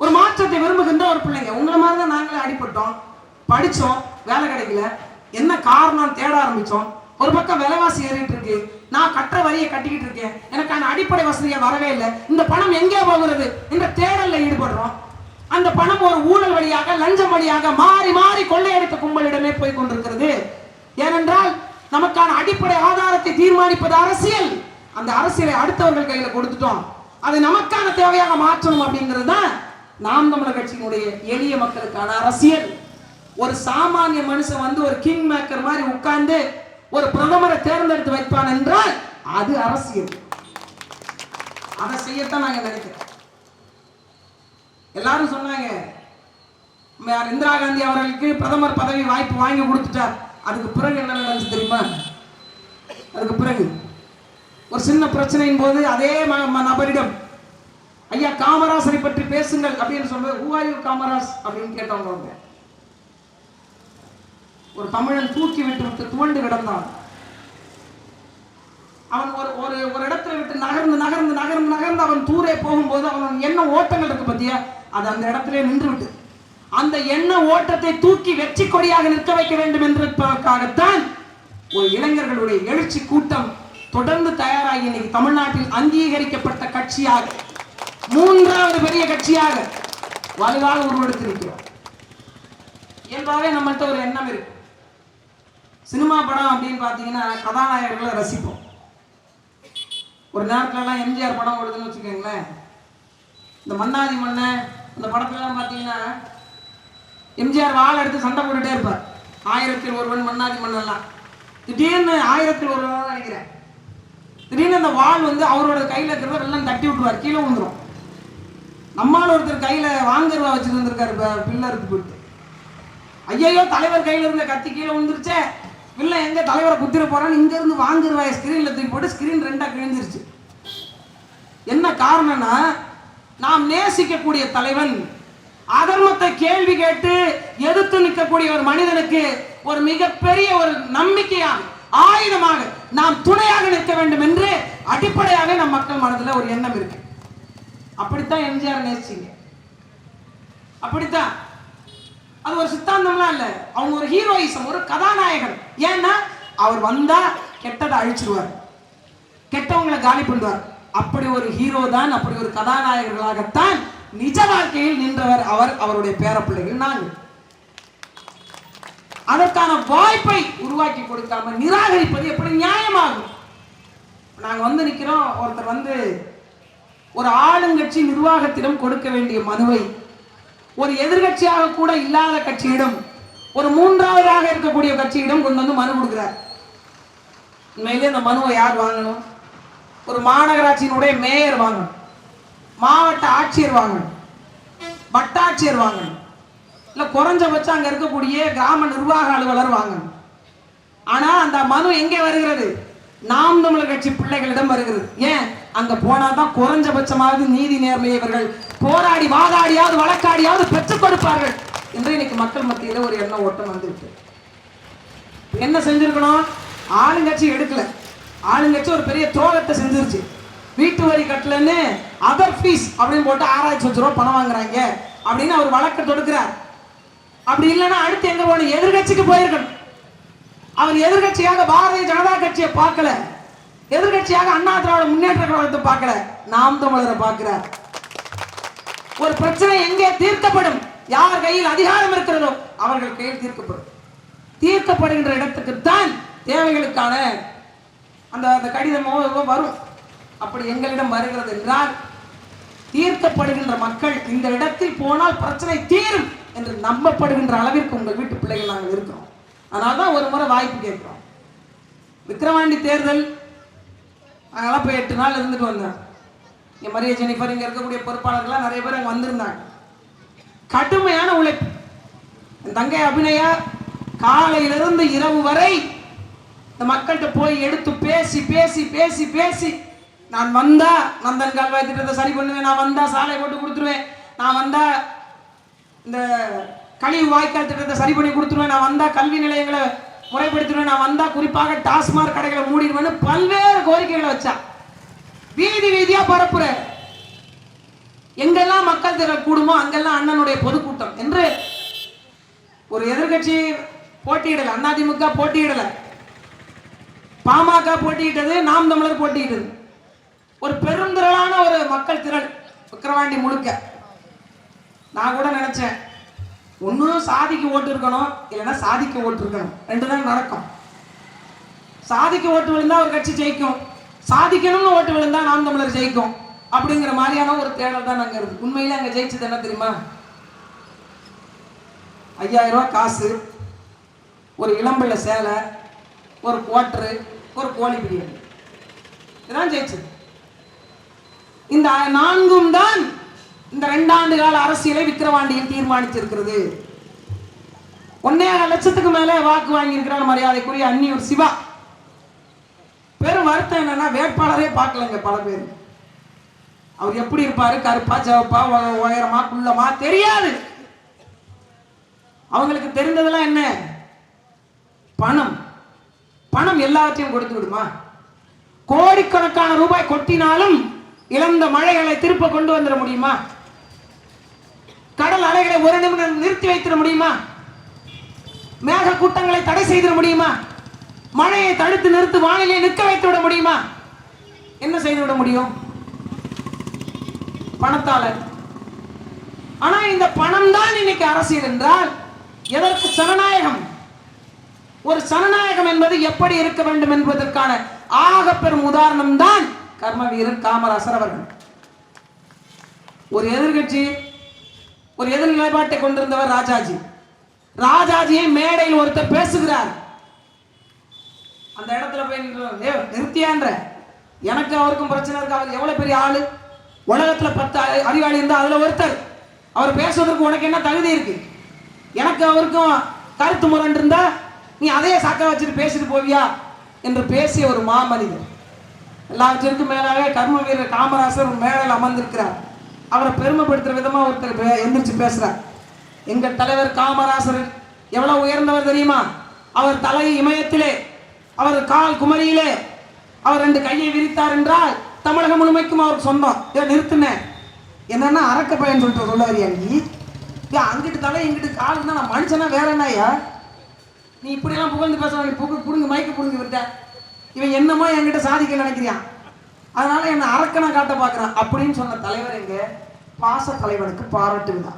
ஒரு மாற்றத்தை விரும்புகின்ற ஒரு பிள்ளைங்க. உங்களை மாதிரி தான் நாங்களே அடிபட்டோம், படிச்சோம், வேலை கிடைக்கல. என்ன காரணம் தேட ஆரம்பிச்சோம். ஒரு பக்கம் விலைவாசி ஏறிட்டு இருக்கு, நான் கட்டுற வரியை கட்டிக்கிட்டு இருக்கேன், எனக்கான அடிப்படை வசதியை வரவே இல்லை, இந்த பணம் எங்கே போகிறது என்ற தேடல்ல ஈடுபடுறோம். அந்த பணம் ஒரு ஊழல் வழியாக, லஞ்சம் வழியாக மாறி மாறி கொள்ளையடித்த கும்பலிடமே போய் கொண்டிருக்கிறது. ஏனென்றால் நமக்கான அடிப்படை ஆதாரத்தை தீர்மானிப்பது அரசியல். அந்த அரசியலை அடுத்தவர்கள் கையில கொடுத்துட்டோம். அதை நமக்கான தேவையாக மாற்றணும் அப்படிங்கிறது தான் நாம் தமிழர் கட்சியினுடைய எளிய மக்களுக்கான அரசியல். ஒரு சாமானிய மனுஷன் வந்து ஒரு கிங் மேக்கர் மாதிரி உட்கார்ந்து ஒரு பிரதமரை தேர்ந்தெடுத்து வைப்பான் என்றால் அது அரசியல். அதை செய்யத்தான் நாங்க நினைக்கிறோம். எல்லாரும் சொன்னாங்க இந்திரா காந்தி அவர்களுக்கு பிரதமர் பதவி வாய்ப்பு வாங்கி கொடுத்துட்டார். அதுக்கு பிறகு என்ன நடந்துச்சு தெரியுமா? அதுக்கு பிறகு ஒரு சின்ன பிரச்சனையின் போது அதே நபரிடம் ஐயா காமராசரை பற்றி பேசுங்கள் அப்படின்னு சொல்றது, ஹூ ஆர் யூ காமராஜ் அப்படின்னு கேட்டவங்க. ஒரு தமிழன் தூக்கி விட்டு துவண்டு கிடந்தான். அவன் ஒரு இடத்துல விட்டு நகர்ந்து நகர்ந்து நகர்ந்து நகர்ந்து அவன் தூரே போகும்போது அவன் என்ன ஓட்டங்கள் இருக்கு பத்தியா, அது அந்த இடத்திலே நின்று விட்டு, அந்த எண்ண ஓட்டத்தை தூக்கி வெற்றி கொடியாக நிற்க வைக்க வேண்டும் என்பதற்காகத்தான் ஒரு இளைஞர்களுடைய எழுச்சி கூட்டம் தொடர்ந்து தயாராகி இன்னைக்கு தமிழ்நாட்டில் அங்கீகரிக்கப்பட்ட கட்சியாக, மூன்றாவது பெரிய கட்சியாக வலுவாக உருவெடுத்திருக்கிறோம். இயல்பாகவே நம்மகிட்ட ஒரு எண்ணம் இருக்கு. சினிமா படம் அப்படின்னு பாத்தீங்கன்னா கதாநாயகர்களை ரசிப்போம். ஒரு நேரத்துல எல்லாம் எம்ஜிஆர் படம் ஓடுதுன்னு வச்சுக்கோங்களேன், இந்த மன்னாதி மன்ன இந்த படத்துல எல்லாம் பாத்தீங்கன்னா எம்ஜிஆர் வாள் எடுத்து சண்டை போட்டுட்டே இருப்பார். 1000ல் ஒருவன், மன்னாதி மன்னெல்லாம். திடீர்னு 1000ல் ஒருவன் நினைக்கிறேன், திடீர்னு அந்த வாள் வந்து அவரோட கையில இருக்கிறத எல்லாம் தட்டி விட்டுருவார், கீழே வந்துடும். நம்மால் ஒருத்தர் கையில வாங்கருவா வச்சிருந்திருக்காரு, பில்லருக்கு போயிட்டு. ஐயோ தலைவர் கையில இருந்த கத்தி கீழே வந்துருச்சே, இல்ல எங்க தலைவரை குத்திர போறான்னு இங்க இருந்து வாங்குருவாய ஸ்கிரீன்ல தூக்கி போட்டு ஸ்கிரீன் 2ஆ கிழிஞ்சிருச்சு. என்ன காரணம்னா, நாம் நேசிக்கக்கூடிய தலைவன் அதர்மத்தை கேள்வி கேட்டு எதிர்த்து நிற்கக்கூடிய ஒரு மனிதனுக்கு ஒரு மிகப்பெரிய ஒரு நம்பிக்கையாக, ஆயுதமாக நாம் துணையாக நிற்க வேண்டும் என்று அடிப்படையாக நம் மக்கள் மனதில் ஒரு எண்ணம் இருக்கு. அப்படித்தான் எம்ஜிஆர் நேசிங்க, அப்படித்தான். அது ஒரு சித்தாந்தம்லாம் இல்ல, அவங்க ஒரு ஹீரோயிசம், ஒரு கதாநாயகன். ஏன்னா அவர் வந்தா கெட்டதை அழிச்சிருவார், கெட்டவங்களை காலி பண்ணுவார். அப்படி ஒரு ஹீரோ தான், அப்படி ஒரு கதாநாயகர்களாகத்தான் நிஜ வாழ்க்கையில் நின்றவர் அவர், அவருடைய பேரப்பிள்ளைகள் நாங்கள். அதற்கான வாய்ப்பை உருவாக்கி கொடுக்காம நிராகரிப்பது எப்படி நியாயமாகும்? நாங்க வந்து நிக்கிறோம், ஒருத்தர் வந்து ஒரு ஆளுங்கட்சி நிர்வாகத்திடம் கொடுக்க வேண்டிய மனுவை ஒரு எதிர்கட்சியாக கூட இல்லாத கட்சியிடம், ஒரு மூன்றாவதாக இருக்கக்கூடிய கட்சியிடம் கொண்டு வந்து மனு கொடுக்கிறார். உண்மையிலே இந்த மனுவை யார் வாங்கணும்? ஒரு மாநகராட்சியினுடைய மேயர் வாங்கணும், மாவட்ட ஆட்சியர் வாங்கணும், வட்டாட்சியர் வாங்கணும், இல்ல குறைஞ்சபட்சம் அங்க இருக்கக்கூடிய கிராம நிர்வாக அலுவலர் வாங்கணும். ஆனா அந்த மனு எங்கே வருகிறது? நாம் தமிழர் கட்சி பிள்ளைகளிடம் வருகிறது. ஏன்? அங்க போனாதான் குறைஞ்சபட்சமாவது நீதி நேர்மையை இவர்கள் போராடி வாதாடியாவது வழக்காடியாவது பெற்றுக் கொடுப்பார்கள் என்று இன்னைக்கு மக்கள் மத்தியில ஒரு எண்ண ஓட்டம் வந்துருக்கு. என்ன செஞ்சிருக்கணும்? ஆளுங்கட்சி எடுக்கல, ஆளுங்கட்சி ஒரு பெரிய துரோகத்தை செஞ்சிருச்சு. வீட்டு வரி கட்டலன்னு அதர் ஃபீஸ் அப்படின்னு போட்டு 6,00,000 ரூபாய் பணம் வாங்குறாங்க அப்படின்னு அவர் வழக்கு தொடுக்கிறார். அப்படி இல்லைன்னா அடுத்து எங்க போகணும்? எதிர்கட்சிக்கு போயிருக்கணும். அவர் எதிர்கட்சியாக பாரதிய ஜனதா கட்சியை பார்க்கல, எதிர்கட்சியாக அண்ணா திராவிட முன்னேற்ற கழகத்தை பார்க்கல, நாம் தமிழரை பார்க்கிறார். ஒரு பிரச்சனை எங்கே தீர்க்கப்படும், யார் கையில் அதிகாரம் இருக்கிறதோ அவர்கள் கையில் தீர்க்கப்படும். தீர்க்கப்படுகின்ற இடத்துக்கு தான் தேவைகளுக்கான அந்த கடிதமோ வரும். அப்படி எங்களிடம் வருகிறது என்றால் தீர்க்கப்படுகின்ற மக்கள் இந்த இடத்தில் போனால் பிரச்சனை தீரும் என்று நம்பப்படுகின்ற அளவிற்கு உங்கள் வீட்டு பிள்ளைகள் நாங்கள் இருக்கிறோம். அதனால்தான் ஒரு முறை வாய்ப்பு கேட்கிறோம். விக்கிரவாண்டி தேர்தல் நாங்களாம் போய் 8 நாள் இருந்துட்டு வந்தோம். என் மரிய ஜெனிஃபர் இங்கே இருக்கக்கூடிய பொறுப்பாளர்கள்லாம் நிறைய பேர் அங்கே வந்திருந்தாங்க. கடுமையான உழைப்பு. என் தங்கை அபிநயா காலையிலிருந்து இரவு வரை இந்த மக்கள்கிட்ட போய் எடுத்து பேசி பேசி பேசி பேசி, நான் வந்தா நந்தன் கால்வாய் திட்டத்தை சரி பண்ணுவேன், நான் வந்தா சாலை போட்டு கொடுத்துருவேன், நான் வந்தா இந்த கழிவு வாய்க்கால் திட்டத்தை சரி பண்ணி கொடுத்துருவேன், நான் வந்தா கல்வி நிலையங்களை முறைப்படுத்திடுவேன், நான் வந்தா குறிப்பாக டாஸ்மாக் கடைகளை மூடிடுவேன்னு பல்வேறு கோரிக்கைகளை வச்சா. வீதி வீதியா பரப்புற, எங்கெல்லாம் மக்கள் திரள் கூடுமோ அங்கெல்லாம் அண்ணனுடைய பொதுக்கூட்டம் என்று. ஒரு எதிர்கட்சி போட்டியிடல, அதிமுக போட்டியிடல, பாமக போட்டியிட்டது, நாம் தமிழர் போட்டியிட்டது. ஒரு பெருந்திரளான ஒரு மக்கள் திரள் விக்கிரவாண்டி முழுக்க. நான் கூட நினைச்சேன், ஒன்னும் சாதிக்கு ஓட்டு இருக்கணும், இல்லைன்னா சாதிக்கு ஓட்டு இருக்கணும், ரெண்டு தான் நடக்கும். சாதிக்கு ஓட்டு விழுந்தா ஒரு கட்சி ஜெயிக்கும், சாதிக்கணும்னு ஓட்டு விழுந்தா நாம் தமிழர் ஜெயிக்கும் அப்படிங்கிற மாதிரியான ஒரு தேடல் தான் அங்க இருக்கு. உண்மையில அங்க ஜெயிச்சது என்ன தெரியுமா? 5000 ரூபாய் காசு, ஒரு இளம்பிள்ளை சேலை, ஒரு குவாட்டரு, ஒரு கோழி பிரியாணி, இதுதான் ஜெயிச்சது. இந்த 4ம் தான் இந்த 2 ஆண்டு கால அரசியலை விக்கிரவாண்டியில் தீர்மானிச்சிருக்கிறது. 1.5 லட்சத்துக்கு மேல வாக்கு வாங்கி இருக்கிறார் மரியாதைக்குரிய அன்னியூர் சிவா. பெரும் வருத்தம் என்னன்னா, வேட்பாளரே பார்க்கலங்க பல பேர். அவர் எப்படி இருப்பாரு, கருப்பா சிவப்பா உயரமா குள்ளமா தெரியாது. அவங்களுக்கு தெரிந்ததெல்லாம் என்ன? பணம். பணம் எல்லாத்தையும் கொடுத்து விடுமா? கோடிக்கணக்கான ரூபாய் கொட்டினாலும் இழந்த மழைகளை திருப்ப கொண்டு வந்துட முடியுமா? கடல் அலைகளை ஒரு நிமிடம் நிறுத்தி வைத்திட முடியுமா? மேக கூட்டங்களை தடை செய்திட முடியுமா? மழையை தடுத்து நிறுத்தி வானிலை நிற்க வைத்து விட முடியுமா? என்ன செய்து விட முடியும்? பணத்தால. ஆனா இந்த பணம் தான் இன்னைக்கு அரசியல் என்றால் எதற்கு ஜனநாயகம்? ஒரு ஜனநாயகம் என்பது எப்படி இருக்க வேண்டும் என்பதற்கான ஆக பெரும் உதாரணம் தான் கர்ம வீரர் காமராசர் அவர்கள். ஒரு எதிர்கட்சி, ஒரு எதிர் நிலைப்பாட்டை கொண்டிருந்தவர் ராஜாஜி. ராஜாஜியை மேடையில் ஒருத்தர் பேசுகிறார். அந்த இடத்துல போய் நிறுத்தியான்ற, எனக்கு அவருக்கும் பிரச்சனை இருக்கு. அவர் எவ்வளவு பெரிய ஆளு, உலகத்துல 10 அறிவாளி இருந்தா அதுல ஒருத்தர். அவர் பேசுவதற்கு உனக்கு என்ன தகுதி இருக்கு? எனக்கு அவருக்கும் கருத்து முரண் இருந்தா நீ அதையே சாக்க வச்சுட்டு பேசிட்டு போவியா என்று பேசிய ஒரு மாமனிதர். எல்லாவற்றிற்கும் மேலாக கர்ம வீரர் காமராசர் மேடையில் அமர்ந்திருக்கிறார். அவரை பெருமைப்படுத்துற விதமா ஒருத்தர் எந்திரிச்சு பேசுறார். எங்கள் தலைவர் காமராசர் எவ்வளவு உயர்ந்தவர் தெரியுமா? அவர் தலை இமயத்திலே, அவர் கால் குமரியிலே, அவர் 2 கையை விரித்தார் என்றால் தமிழகம் முழுமைக்கும் அவருக்கு சொந்தம். நிறுத்துன என்னன்னா அரக்க பையன் சொல்லிட்டு சொல்ல வரியா நீ? அங்கிட்டு தலை இங்கிட்டு கால் தான், நான் மனுஷனா வேற என்னையா? நீ இப்படியெல்லாம் புகழ்ந்து பேசுறான், நீ புடுங்க மைக்க புடுங்க விட்ட. இவன் என்னமோ என்கிட்ட சாதிக்க நினைக்கிறான், அதனால என்ன அரக்கனை காட்ட பாக்குறான் அப்படின்னு சொன்ன தலைவர் எங்க? பாச தலைவனுக்கு பாராட்டு விழா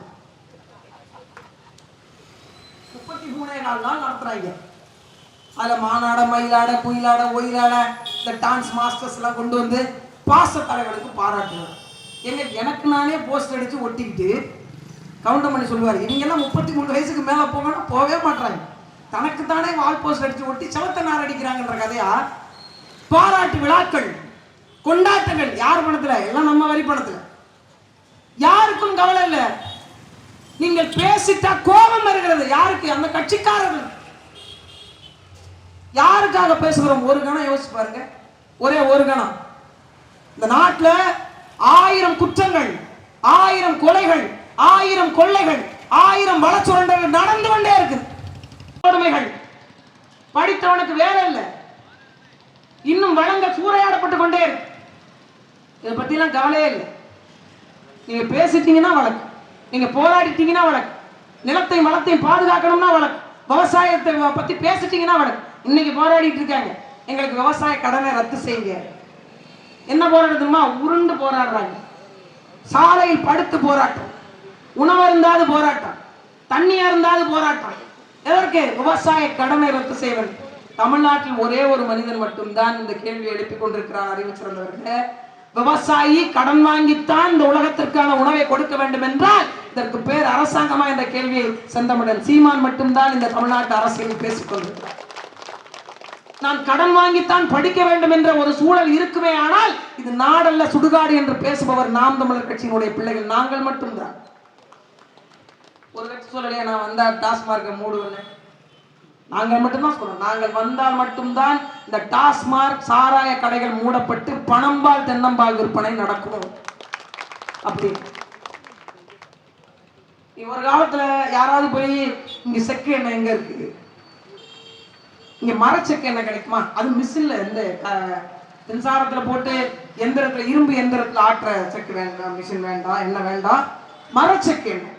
33 நாள் நடத்துறாங்க. அதுல மாநாட, மயிலாட, குயிலாட, ஒயிலாட, இந்த டான்ஸ் மாஸ்டர்ஸ் எல்லாம் கொண்டு வந்து பாச தலைவனுக்கு பாராட்டு விழா. எனக்கு நானே போஸ்ட் அடிச்சு ஒட்டிக்கிட்டு கவுண்டர் பண்ணி சொல்லுவாரு, இவங்க எல்லாம் 33 வயசுக்கு மேல போங்கன்னா போவே மாட்டாங்க. தனக்கு தானே வால் போஸ்ட் அடிச்சு ஒட்டி செவத்த நார் அடிக்கிறாங்கன்ற கதையா. பாராட்டு விழாக்கள், கொண்டாட்டங்கள் யார் பணத்துல? எல்லாம் நம்ம வரி பணத்துல. யாருக்கும் கவலை இல்லை. நீங்கள் பேசிட்டா கோபம் வருகிறது. யாருக்கு? அந்த கட்சிக்காரர்கள். யாருக்காக பேசுகிறோம்? ஒரு கணம் யோசிச்சு பாருங்க. ஒரே ஒரு கணம். இந்த நாட்டில் 1000 குற்றங்கள், 1000 கொலைகள், 1000 கொள்ளைகள், 1000 வளச்சுரண்டர்கள் நடந்து கொண்டே இருக்கு. படித்தவனுக்கு வேலை இல்லை, இன்னும் வளங்க சூறையாடப்பட்டு கொண்டே இருக்கு. இதை பத்தி எல்லாம் கவலையே இல்லை. நீங்க பேசிட்டீங்கன்னா வழக்கு, நீங்க போராடிட்டீங்கன்னா வழக்கு, நிலத்தை வளத்தையும் பாதுகாக்கணும்னா வழக்கு, விவசாயத்தை பத்தி பேசிட்டீங்கன்னா வழக்கு. இன்னைக்கு போராடிட்டு இருக்காங்க, எங்களுக்கு விவசாய கடனை ரத்து செய்யுங்க. என்ன போராடுதுமா? உருண்டு போராடுறாங்க. சாலையில் படுத்து போராட்டம், உணவு இருந்தாது போராட்டம், தண்ணியா இருந்தாது போராட்டம். எதற்கு? விவசாய கடனை ரத்து செய்வது. தமிழ்நாட்டில் ஒரே ஒரு மனிதன் மட்டும்தான் இந்த கேள்வி எழுப்பிக் கொண்டிருக்கிறார். அறிவு சிறந்தவர்கள், விவசாயி கடன் வாங்கித்தான் இந்த உலகத்திற்கான உணவை கொடுக்க வேண்டும் என்றால் இதற்கு பேர் அரசாங்கமா என்ற கேள்வியை செந்தமிழன் சீமான் மட்டும்தான் இந்த தமிழ்நாட்டு அரசியலில் பேசிக் கொண்டிருக்கிறார். நான் கடன் வாங்கித்தான் படிக்க வேண்டும் என்ற ஒரு சூழல் இருக்குமே. ஆனால் இது நாடல்ல சுடுகாடு என்று பேசுபவர் நாம் தமிழர் கட்சியினுடைய பிள்ளைகள் நாங்கள் மட்டும்தான். ஒரு கட்சி சொல்லலையா நான் வந்தா டாஸ்மார்க்க மூடுவேன், நாங்கள் மட்டும்தான் சொல்றோம். நாங்கள் வந்தால் மட்டும்தான் இந்த டாஸ்மார்க் சாராய கடைகள் மூடப்பட்டு பணம்பால் தென்னம்பால் விற்பனை நடக்கும். அப்படி ஒரு காலத்துல யாராவது போய் இங்க செக்கு எண்ணெய் எங்க இருக்கு, இங்க மரச்செக்கு எண்ணெய் கிடைக்குமா, அது மிஷின்ல இந்த மின்சாரத்துல போட்டு எந்திரத்துல இரும்பு எந்திரத்துல ஆட்டுற செக்கு வேண்டாம், மிஷின் வேண்டாம், என்ன வேண்டாம், மரச்செக்கு எண்ணெய்.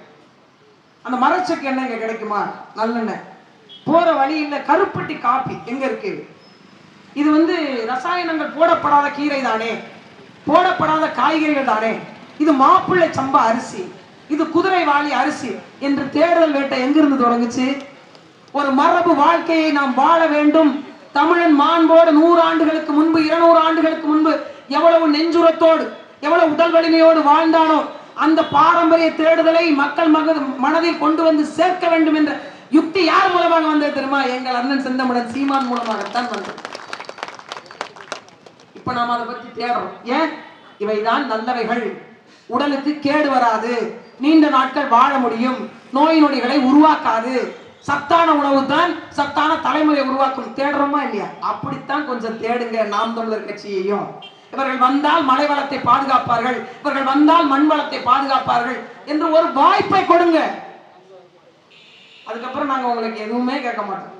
அந்த மரச்செக்கு எண்ணெய் இங்க கிடைக்குமா, நல்லெண்ணெய். போற வழி இல்ல கருப்பட்டி காப்பி எங்க இருக்கு, இது ரசாயனங்கள் போடப்படாத கீரை தானே, போடப்படாத காய்கறிகள் தானே, இது மாப்பிள்ளை சம்பா அரிசி, இது குதிரைவாளி அரிசி என்று தேடுதல் வேட்டை எங்கிருந்து தொடங்குச்சு? ஒரு மரபு வாழ்க்கையை நாம் வாழ வேண்டும். தமிழன் மாண்போடு 100 ஆண்டுகளுக்கு முன்பு 200 ஆண்டுகளுக்கு முன்பு எவ்வளவு நெஞ்சுரத்தோடு எவ்வளவு உடல் வலிமையோடு வாழ்ந்தானோ அந்த பாரம்பரிய தேடுதலை மக்கள் மனதில் கொண்டு வந்து சேர்க்க வேண்டும் என்ற யுக்தி யார் மூலமாக வந்தது தெரியுமா? எங்கள் அண்ணன் செந்தமிழன் சீமான் மூலமாகத்தான் வந்தது. இப்ப நாம் அதை பற்றி தேடுறோம். ஏன்? இவைதான் நல்லவைகள், உடலுக்கு கேடு வராது, நீண்ட நாட்கள் வாழ முடியும், நோய் நொடிகளை உருவாக்காது, சத்தான உணவு தான் சத்தான தலைமுறை உருவாக்கும். தேடுறோமா இல்லையா? அப்படித்தான் கொஞ்சம் தேடுங்க நாம் தமிழர் கட்சியையும். இவர்கள் வந்தால் மலை வளத்தை பாதுகாப்பார்கள், இவர்கள் வந்தால் மண் வளத்தை பாதுகாப்பார்கள் என்று ஒரு வாய்ப்பை கொடுங்க. அதுக்கப்புறம் நாங்க உங்களுக்கு எதுவுமே கேட்க மாட்டோம்,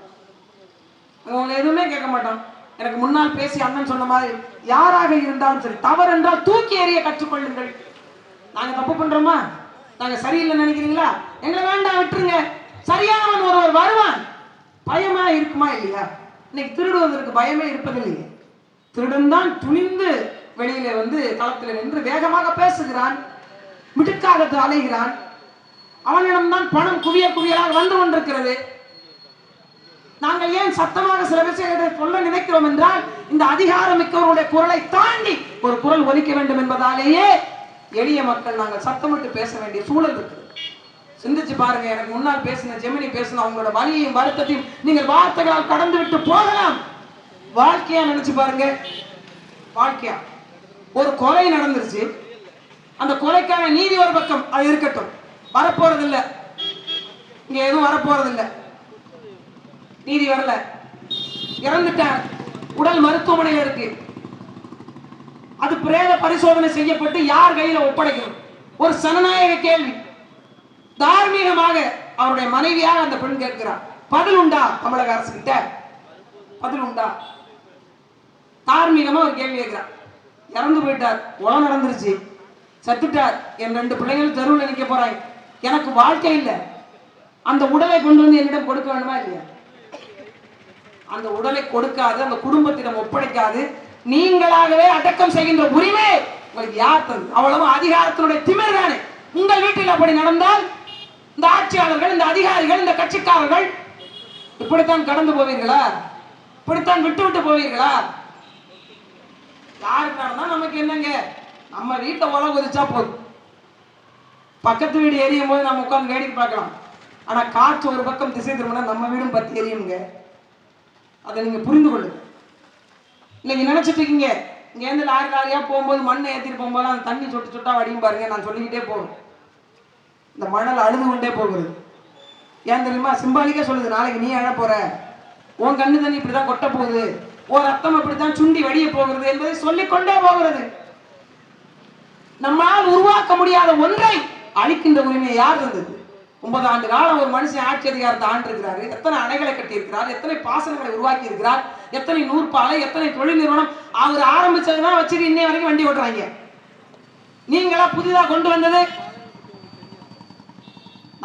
எதுவுமே கேட்க மாட்டோம். எனக்கு முன்னால் பேசி அண்ணன் சொன்ன மாதிரி யாராக இருந்தாலும் சரி, தவறு என்றால் தூக்கி எறிய கற்றுக்கொள்ளுங்கள். நாங்க தப்பு பண்றோமா, நாங்க சரியில்லை நினைக்கிறீங்களா, எங்களை வேண்டாம் விட்டுருங்க. சரியானவன் ஒருவர் வருவான், பயமா இருக்குமா இல்லையா? இன்னைக்கு திருடுவதற்கு பயமே இருப்பதில்லையே. திருடன் தான் துணிந்து வெளியில களத்தில் நின்று வேகமாக பேசுகிறான், மிடுக்காக அலைகிறான். அவனிடம்தான் பணம் குவிய குவியலாக வந்து கொண்டிருக்கிறது. நாங்கள் ஏன் சத்தமாக சில விஷயங்களை சொல்ல நினைக்கிறோம் என்றால், இந்த அதிகாரம் மிக்கவருடைய குரலை தாண்டி ஒரு குரல் ஒலிக்க வேண்டும் என்பதாலேயே எளிய மக்கள் நாங்கள் சத்தமிட்டு பேச வேண்டிய சூழல் இருக்கு. சிந்திச்சு பாருங்க. எனக்கு முன்னால் பேசின ஜெமினி பேசின அவங்களோட வலியையும் வருத்தத்தையும் நீங்கள் வார்த்தைகளால் கடந்து விட்டு போகலாம். வாழ்க்கையா நினைச்சு பாருங்க. வாழ்க்கையா ஒரு கொலை நடந்துருச்சு, அந்த கொலைக்கான நீதி ஒரு பக்கம், அது இருக்கட்டும், வரப்போறது இல்லை, இங்க எதுவும் வரப்போறது இல்லை, நீதி வரல, இறந்துட்டார், உடல் மருத்துவமனையில் இருக்கு, அது பிரேத பரிசோதனை செய்யப்பட்டு யார் கையில ஒப்படைக்கணும்? ஒரு சனநாயக கேள்வி. தார்மீகமாக அவருடைய மனைவியாக அந்த பெண் கேட்கிறார். பதில் உண்டா தமிழக அரசு கிட்ட? பதில் உண்டா? தார்மீகமா ஒரு கேள்வி கேட்கிறார். இறந்து போயிட்டார், உலகம் நடந்துருச்சு, செத்துட்டார், என் 2 பிள்ளைகள் தெருவில் நினைக்க போறாங்க, எனக்கு வாழ்க்கை இல்லை, அந்த உடலை கொண்டு வந்து என்னிடம் கொடுக்க வேண்டுமா இல்லையா? அந்த உடலை கொடுக்காது, அந்த குடும்பத்திடம் ஒப்படைக்காது, நீங்களாகவே அடக்கம் செய்கின்ற உரிமை உங்களுக்கு யார் தந்தது? அவ்வளவு அதிகாரத்தினுடைய திமிர் தானே. உங்கள் வீட்டில் அப்படி நடந்தால் இந்த ஆட்சியாளர்கள், இந்த அதிகாரிகள், இந்த கட்சிக்காரர்கள் இப்படித்தான் கடந்து போவீர்களா? இப்படித்தான் விட்டு விட்டு போவீர்களா? யாருக்கு நடந்தா நமக்கு என்னங்க? நம்ம வீட்டை உலக கொதிச்சா போதும், பக்கத்து வீடு எரியும் போது நம்ம உட்கார்ந்து வேடிக்கை பார்க்கலாம். ஆனா காற்று ஒரு பக்கம் திசை திரும்பினா நம்ம வீடும் பத்தி எரியுங்க. அதை நீங்க புரிந்து கொள்ளுங்க. இன்னைக்கு நினைச்சிட்டு இருக்கீங்க, இங்க இருந்து லாரியா போகும்போது மண்ணை ஏற்றிட்டு போகும்போது அந்த தண்ணி சொட்டு சொட்டா வடியும் பாருங்க. நான் சொல்லிக்கிட்டே போகிறேன், இந்த மணல் அழுது கொண்டே போகிறது. ஏன் தெரியுமா? சிம்பாலிக்கா சொல்லுது, நாளைக்கு நீ அழ போற, உன் கண்ணு தண்ணி இப்படிதான் கொட்ட போகுது, ஒரு ரத்தம் இப்படித்தான் சுண்டி வடிய போகிறது என்பதை சொல்லிக்கொண்டே போகிறது. நம்மால் உருவாக்க முடியாத ஒன்றை அழிக்கின்ற உரிமையை யார் தந்தது? 9 ஆண்டு காலம் ஒரு மனுஷன் ஆட்சி அதிகாரத்தை ஆண்டிருக்கிறாரு. எத்தனை அணைகளை கட்டியிருக்கிறார், எத்தனை பாசனங்களை உருவாக்கி இருக்கிறார், எத்தனை நூற்பாலை, எத்தனை தொழில் நிறுவனம் அவர் ஆரம்பிச்சதுதான் வச்சுட்டு இன்னைய வரைக்கும் வண்டி ஓட்டுறாங்க. நீங்களா புதிதாக கொண்டு வந்தது?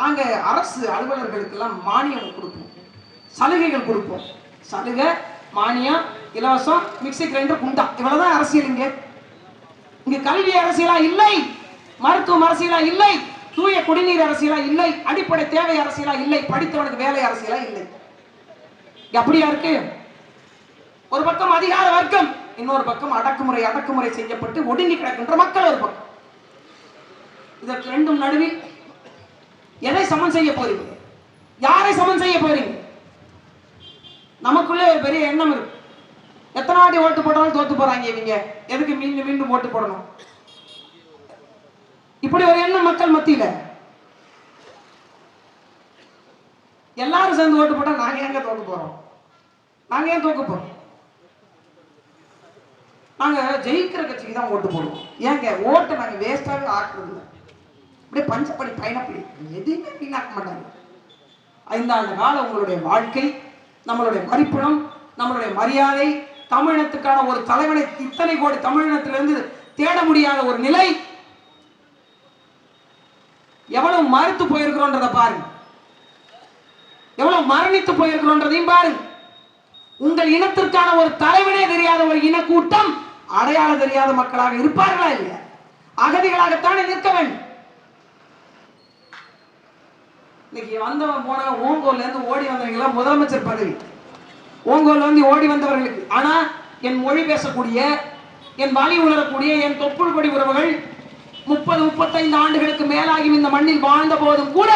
நாங்க அரசு அலுவலர்களுக்கு எல்லாம் மானியம் கொடுப்போம், சலுகைகள் கொடுப்போம். சலுகை, மானியம், இலவசம், மிக்சி கிரைண்டர், குண்டா, இவ்வளவுதான் அரசியல். இங்க கல்வி அரசியலா இல்லை, மருத்துவம் அரசியலா இல்லை, தூய குடிநீர் அரசியலா இல்லை, அடிப்படை தேவை அரசியலா இல்லை, படித்தவனுக்கு வேலை அரசியலா இல்லை. அப்படியா இருக்கு? ஒரு பக்கம் அதிகார வர்க்கம், இன்னொரு பக்கம் அடக்குமுறை செய்யப்பட்டு ஒடுங்கி கிடக்கின்ற மக்கள் ஒரு பக்கம். இதற்கு ரெண்டும் நடுவில் எதை சமன் செய்ய போறீங்க? யாரை சமன் செய்ய போறீங்க? நமக்குள்ளே ஒரு பெரிய எண்ணம் இருக்கு, எத்தனை வாட்டி ஓட்டு போட்டாலும் தோத்து போறாங்க இவங்க. எதுக்கு மீண்டும் மீண்டும் ஓட்டு போடணும்? இப்படி ஒரு எண்ணம் மக்கள் மத்தியில. எல்லாரும் சேர்ந்து ஓட்டு போட்டா நாங்க எங்க தோக்க போறோம்? நாங்க ஏன் தோக்க போறோம்? நாங்க ஜெயிக்கிற கட்சிக்கு தான் ஓட்டு போடுவோம். ஏங்க ஓட்டை நாங்க வேஸ்டாவே ஆக்குறது இல்லை. அப்படியே பஞ்சப்படி பயணப்படி எதுவுமே வீணாக்க மாட்டாங்க. 5 ஆண்டு கால உங்களுடைய வாழ்க்கை, நம்மளுடைய மதிப்பிடம், நம்மளுடைய மரியாதை, தமிழினத்துக்கான ஒரு தலைவனை இத்தனை கோடி தமிழினத்திலிருந்து தேட முடியாத ஒரு நிலை, எவ்வளவு மறுத்து போயிருக்கிறோன்றத பாருங்க, எவ்வளவு மரணித்து போயிருக்கிறோன்றதையும் பாருங்க. உங்கள் இனத்திற்கான ஒரு தலைவனே தெரியாத ஒரு இனக்கூட்டம் அடையாளம் தெரியாத மக்களாக இருப்பார்களா இல்லையா? அகதிகளாகத்தானே நிற்க வேண்டும். இன்னைக்கு வந்தவன் போனவன் ஓங்கோல்ல இருந்து ஓடி வந்தவங்க முதலமைச்சர் பதவி, ஓங்கோல்ல வந்து ஓடி வந்தவர்களுக்கு. ஆனா என் மொழி பேசக்கூடிய, என் வழி உணரக்கூடிய என் தொப்புள் கொடி உறவுகள் 30-35 ஆண்டுகளுக்கு மேலாகி இந்த மண்ணில் வாழ்ந்த போதும் கூட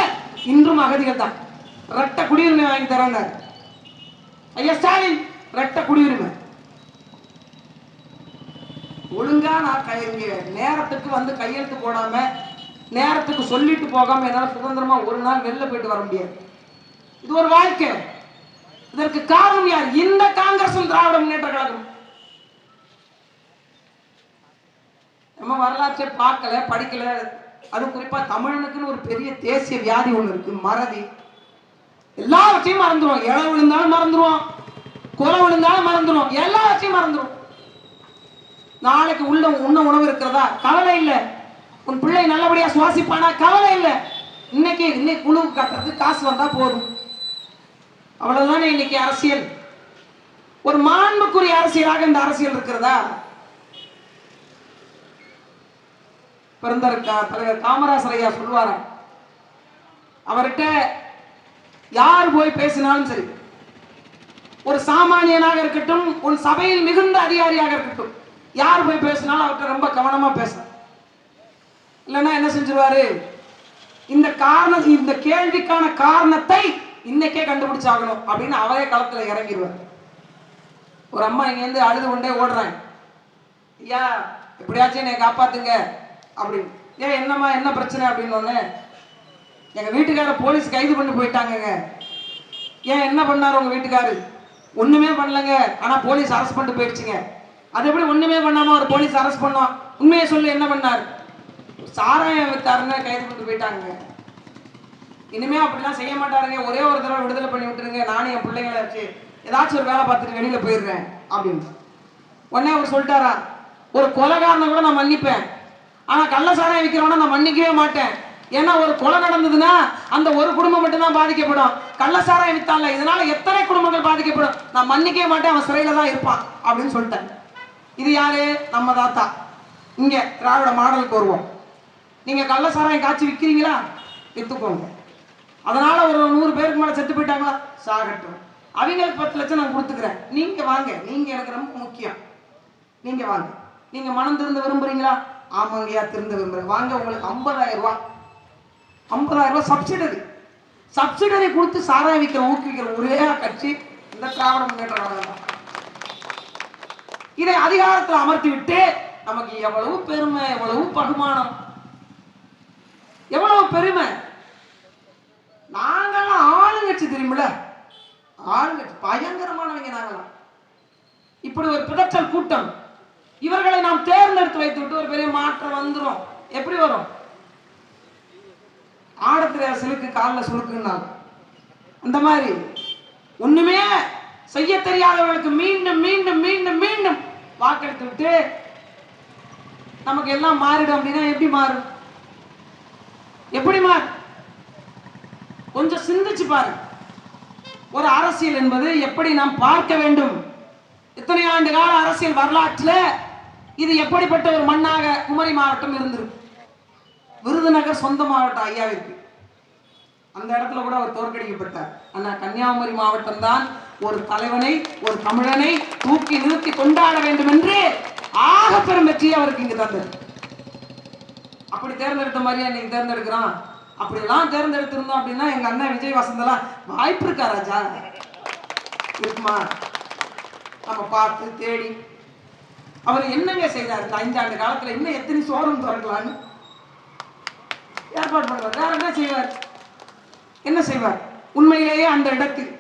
இன்றும் அகதிகள் தான். இரட்ட குடியுரிமை வாங்கி தராங்க ஐயா ஸ்டாலின். இரட்ட குடியுரிமை ஒழுங்கா நான் நேரத்துக்கு வந்து கையெழுத்து போடாம, நேரத்துக்கு சொல்லிட்டு போகாம என்னால சுதந்திரமா ஒரு நாள் வெளில போயிட்டு வர முடியாது. இது ஒரு வாழ்க்கை. இதற்கு காரணம் யார்? இந்த காங்கிரசும் திராவிட முன்னேற்ற கழகம். நம்ம வரலாற்றை பார்க்கல, படிக்கல. அது குறிப்பா தமிழனுக்குன்னு ஒரு பெரிய தேசிய வியாதி ஒண்ணு இருக்கு, மறதி. எல்லாவற்றையும் மறந்துடும். இலை விழுந்தாலும் மறந்துடுவோம், குலை விழுந்தாலும் மறந்துடும், எல்லாவற்றையும் மறந்துடும். நாளைக்கு உண்ண உணவு இருக்கிறதா? கவலை இல்லை. உன் பிள்ளை நல்லபடியா சுவாசிப்பானா? கவலை இல்லை. இன்னைக்கு குழுவுக்கு கட்டுறதுக்கு காசு வந்தா போதும், அவ்வளவுதானே இன்னைக்கு அரசியல். ஒரு மாண்புக்குரிய அரசியலாக இந்த அரசியல் இருக்கிறதா? பிறந்த தலைவர் காமராசர் ஐயா சொல்லுவார, அவர்கிட்ட யார் போய் பேசினாலும் சரி, ஒரு சாமானியனாக இருக்கட்டும், ஒரு சபையில் மிகுந்த அதிகாரியாக இருக்கட்டும், யார் போய் பேசினாலும் அவர்கிட்ட ரொம்ப கவனமா பேச, இல்லைன்னா என்ன செஞ்சிருவாரு, இந்த கேள்விக்கான காரணத்தை இன்னைக்கே கண்டுபிடிச்சாகணும் அப்படின்னு அவரே களத்துல இறங்கிடுவார். ஒரு அம்மா இங்கேருந்து அழுது கொண்டே ஓடுறாங்க, ஐயா எப்படியாச்சும் என்னை காப்பாத்துங்க அப்படின்னு. ஏன் என்னம்மா, என்ன பிரச்சனை அப்படின்னு. எங்க வீட்டுக்கார போலீஸ் கைது பண்ணி போயிட்டாங்க. ஏன் என்ன பண்ணாரு உங்க வீட்டுக்காரு? ஒண்ணுமே பண்ணலங்க, ஆனா போலீஸ் அரெஸ்ட் பண்ணிட்டு போயிடுச்சுங்க. அது எப்படி ஒண்ணுமே பண்ணாம ஒரு போலீஸ் அரெஸ்ட் பண்ணோம்? உண்மையை சொல்லு, என்ன பண்ணாரு? சாராயம் வித்தாருன்னு கைது பண்ணிட்டு போயிட்டாங்க. இனிமே அப்படிலாம் செய்ய மாட்டாருங்க, ஒரே ஒரு தடவை விடுதலை பண்ணி விட்டுருங்க, நானும் என் பிள்ளைங்களை வச்சு ஏதாச்சும் ஒரு வேலை பார்த்துட்டு வெளியில போயிடுறேன் அப்படின்னு. உடனே அவர் சொல்லிட்டாரா, ஒரு கொலைகாரனை கூட நான் மன்னிப்பேன், ஆனா கள்ள சாராயம் விற்கிறவன நான் மன்னிக்கவே மாட்டேன். ஏன்னா ஒரு கொலை நடந்ததுன்னா அந்த ஒரு குடும்பம் மட்டும்தான் பாதிக்கப்படும். கள்ள சாராயம் வித்தான்ல, இதனால எத்தனை குடும்பங்கள் பாதிக்கப்படும், நான் மன்னிக்கவே மாட்டேன், அவன் சிறையில தான் இருப்பான் அப்படின்னு சொல்லிட்டேன். இது யாரு? நம்ம தாத்தா. இங்க திராவிட மாடலுக்கு வருவோம். நீங்க கள்ள சாராயம் காய்ச்சி விற்கிறீங்களா? வித்துக்கோங்க. அதனால ஒரு 100 பேருக்கு மேல செத்து போயிட்டாங்களா? சாகட்டும், அவங்களுக்கு 10 லட்சம் நான் கொடுத்துக்கிறேன், நீங்க வாங்க, நீங்க எனக்கு ரொம்ப முக்கியம், நீங்க வாங்க. நீங்க மனம் திறந்து விரும்புறீங்களா? ஆமாங்கய்யா திருந்த விரும்புறேன், வாங்க, உங்களுக்கு 50,000 ரூபாய், 50,000 ரூபாய் சப்சிடரி கொடுத்து சாராயம் விற்கிற ஊக்குவிக்கிற ஒரே கட்சி இந்த திராவிட முன்னேற்ற கழகம் தான். இதை அதிகாரத்தில் அமர்த்தி விட்டு நமக்கு எவ்வளவு பெருமை, எவ்வளவு பகுமானம், எவ்வளவு பெருமை. நாங்கெல்லாம் ஆளுங்கட்சி தெரியுமில்ல, ஆளுங்கட்சி பயங்கரமானவங்க நாங்களாம். இப்படி ஒரு பிதற்றல் கூட்டம், இவர்களை நாம் தேர்ந்தெடுத்து வைத்து விட்டு ஒரு பெரிய மாற்றம் வந்துடும். எப்படி வரும்? ஆடத்திரையா சிலுக்கு காலில் சுழுக்குனாங்க அந்த மாதிரி. ஒண்ணுமே செய்ய தெரியாதவர்களுக்கு மீண்டும் மீண்டும் மீண்டும் மீண்டும் வாக்களித்து விட்டு நமக்கு எல்லாம் மாறிடும் அப்படின்னா எப்படி மாறும்? எப்படி மாறும்? கொஞ்சம் சிந்திச்சு பாரு. ஒரு அரசியல் என்பது எப்படி நாம் பார்க்க வேண்டும். இத்தனை ஆண்டு கால அரசியல் வரலாற்றுல இது எப்படிப்பட்ட ஒரு மண்ணாக குமரி மாவட்டம் இருந்திருக்கு. விருதுநகர் சொந்த மாவட்டம் ஐயாவிற்கு, அந்த இடத்துல கூட அவர் தோற்கடிக்கப்பட்டார். ஆனா கன்னியாகுமரி மாவட்டம் தான் ஒரு தலைவனை, ஒரு தமிழனை தூக்கி நிறுத்தி கொண்டாட வேண்டும் என்று ஆக பெரும் வெற்றியை அவருக்கு இங்கு தந்தது. அப்படி தேர்ந்தெடுத்த மாதிரியா நீங்க தேர்ந்தெடுக்கிறான்? அப்படிலாம் தேர்ந்தெடுத்திருந்தோம் அப்படின்னா எங்க அண்ணன் விஜய் வசந்தெல்லாம் வாய்ப்பு இருக்கா ராஜா? இருக்குமா? நம்ம பார்த்து தேடி அவர் என்னங்க செய்தார் இந்த 5 ஆண்டு காலத்துல இன்னும் எத்தனை சோறும் திறக்கலான்னு ஏற்பாடு பண்றார். வேற என்ன செய்வார்? என்ன செய்வார்? உண்மையிலேயே அந்த இடத்தில்,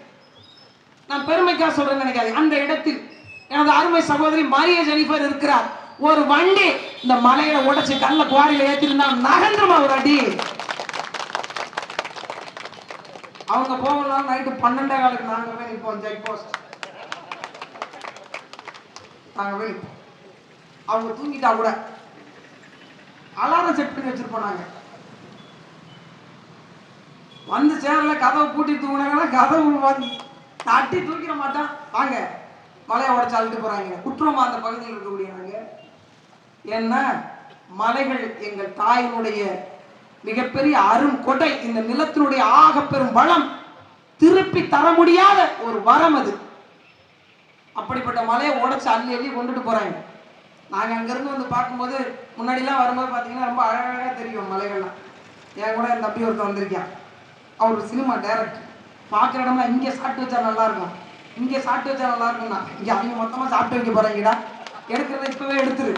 நான் பெருமைக்காக சொல்றேன்னு நினைக்காது, அந்த இடத்தில் எனது அருமை சகோதரி மரிய ஜெனிஃபர் இருக்கிறார். ஒரு வண்டி இந்த மலையில உடைச்சு கல்ல குவாரியில ஏற்றிருந்தா நகன்றுமா ஒரு அடி. அவங்க போகலாம் நைட்டு 12:15 நாங்க போய் நிற்போம் செக் போஸ்ட். நாங்க போய் நிற்போம். அவங்க தூங்கிட்டா கூட அலாரம் செட் பண்ணி வச்சிருப்போம். நாங்க வந்து சேரல, கதவை பூட்டி தூங்கினாங்கன்னா கதவு வந்து தட்டி தூக்கிட மாட்டான். வாங்க மலையை உடைச்சு அழுட்டு போறாங்க. குற்றமா அந்த பகுதியில் இருக்கக்கூடிய நாங்க. ஏன்னா மலைகள் எங்கள் தாயினுடைய மிகப்பெரிய அரும் கொடை, இந்த நிலத்தினுடைய ஆக பெரும் வளம், திருப்பி தர முடியாத ஒரு வரம் அது. அப்படிப்பட்ட மலையை உடைச்சு அள்ளி அள்ளி கொண்டுட்டு போறாங்க. நாங்க அங்கிருந்து வந்து பார்க்கும்போது, முன்னாடிலாம் வரும்போது பார்த்தீங்கன்னா ரொம்ப அழகாக தெரியும் மலைகள்லாம். என் கூட என் தம்பி ஒருத்தர் வந்திருக்கான். அவர் ஒரு சினிமா டைரக்டர். பார்க்குற இடம்லாம் இங்கே சாப்பிட்டு வச்சா நல்லா இருக்கும், இங்கே சாப்பிட்டு வச்சா நல்லா இருக்கும்னா, இங்கே அவங்க மொத்தமாக சாப்பிட்டு வைக்க போறாங்கடா, எடுக்கிறத இப்பவே எடுத்துரு.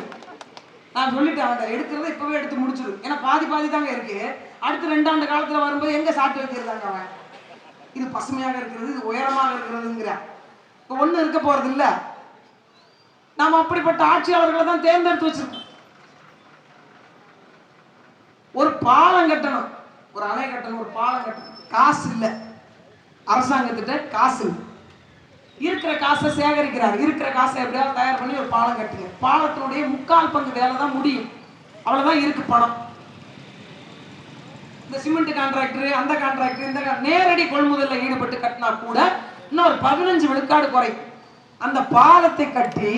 நான் சொல்லிட்டேன் அவன், எடுக்கிறத இப்பவே எடுத்து முடிச்சிரு. ஏன்னா பாதி பாதி தாங்க இருக்கு. அடுத்து 2 ஆண்டு காலத்துல வரும்போது எங்க சாப்பிட்டு வைக்கிறதாங்க அவன். இது பசுமையாக இருக்கிறது, இது உயரமாக இருக்கிறதுங்கிற இப்போ ஒண்ணு இருக்க போறது இல்ல. நாம அப்படிப்பட்ட ஆட்சியாளர்களை தான் தேர்ந்தெடுத்து வச்சிருக்கோம். ஒரு பாலம் கட்டணும், ஒரு அணை கட்டணும், ஒரு பாலம் கட்டணும், காசு இல்ல. அரசாங்கத்திட்ட காசு இல்லை. இருக்கிற காசை சேகரிக்கிறார். இருக்கிற காசை எப்படியாவது தயார் பண்ணி ஒரு பாலம் கட்டுங்க. பாலத்தினுடைய 3/4 பங்கு வேலை தான் முடியும். அவ்வளவுதான் இருக்கு பணம். இந்த சிமெண்ட் கான்ட்ராக்டர், அந்த கான்ட்ராக்டர், இந்த நேரடி கொள்முதலில் ஈடுபட்டு கட்டினா கூட இன்னும் ஒரு 15 விழுக்காடு குறையும். அந்த பாலத்தை கட்டி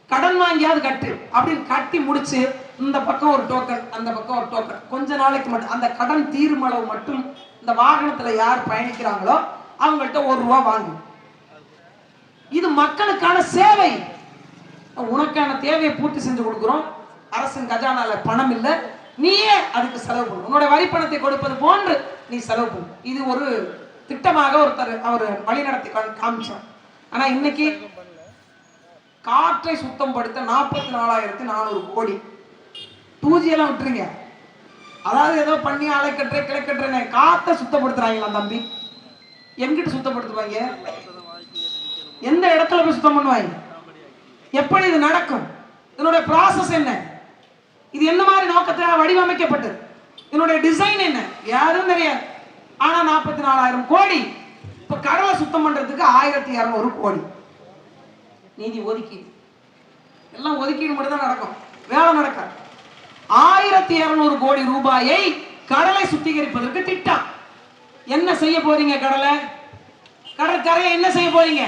கடன் வாங்கியாவது கட்டு அப்படின்னு கட்டி முடிச்சு, இந்த பக்கம் ஒரு டோக்கன், அந்த பக்கம் ஒரு டோக்கன், கொஞ்ச நாளைக்கு மட்டும் அந்த கடன் தீரும் அளவு மட்டும் இந்த வாகனத்துல யார் பயணிக்கிறாங்களோ அவங்கள்ட்ட ₹1 வாங்கு. இது மக்களுக்கான சேவை. உனக்கான தேவையை பூர்த்தி செஞ்சு கொடுக்கிறோம். அரசின் கஜானால பணம் இல்லை, நீயே அதுக்கு செலவு பண்ணு. உன்னுடைய வரி பணத்தை கொடுப்பது போன்று நீ செலவு பண்ணு. இது ஒரு திட்டமாக ஒருத்தர் அவர் வழிநடத்தி காமிச்சார். ஆனா இன்னைக்கு காற்றை சுத்தம் படுத்த 44,400 கோடி. 2G எல்லாம் விட்டுருங்க, அதாவது ஏதோ பண்ணி அலைக்கட்டுற கிளைக்கட்டுற காற்றை சுத்தப்படுத்துறாங்களா தம்பி? எங்கிட்டு சுத்தப்படுத்துவாங்க? எந்த இடத்துல போய் சுத்தம் பண்ணுவாங்க? எப்படி இது நடக்கும்? இதனுடைய ப்ராசஸ் என்ன? இது என்ன மாதிரி நோக்கத்தில் வடிவமைக்கப்பட்டது? இதனுடைய டிசைன் என்ன? யாரும் தெரியாது. ஆனா 44,000 கோடி. இப்ப கடலை சுத்தம் பண்றதுக்கு 1,200 கோடி. நீதி ஒதுக்கீடு எல்லாம் ஒதுக்கீடு மட்டும் தான் நடக்கும், வேலை நடக்காது. 1,200 கோடி ரூபாயை கடலை சுத்திகரிப்பதற்கு திட்டம். என்ன செய்ய போறீங்க? கடற்கரையை என்ன செய்ய போறீங்க?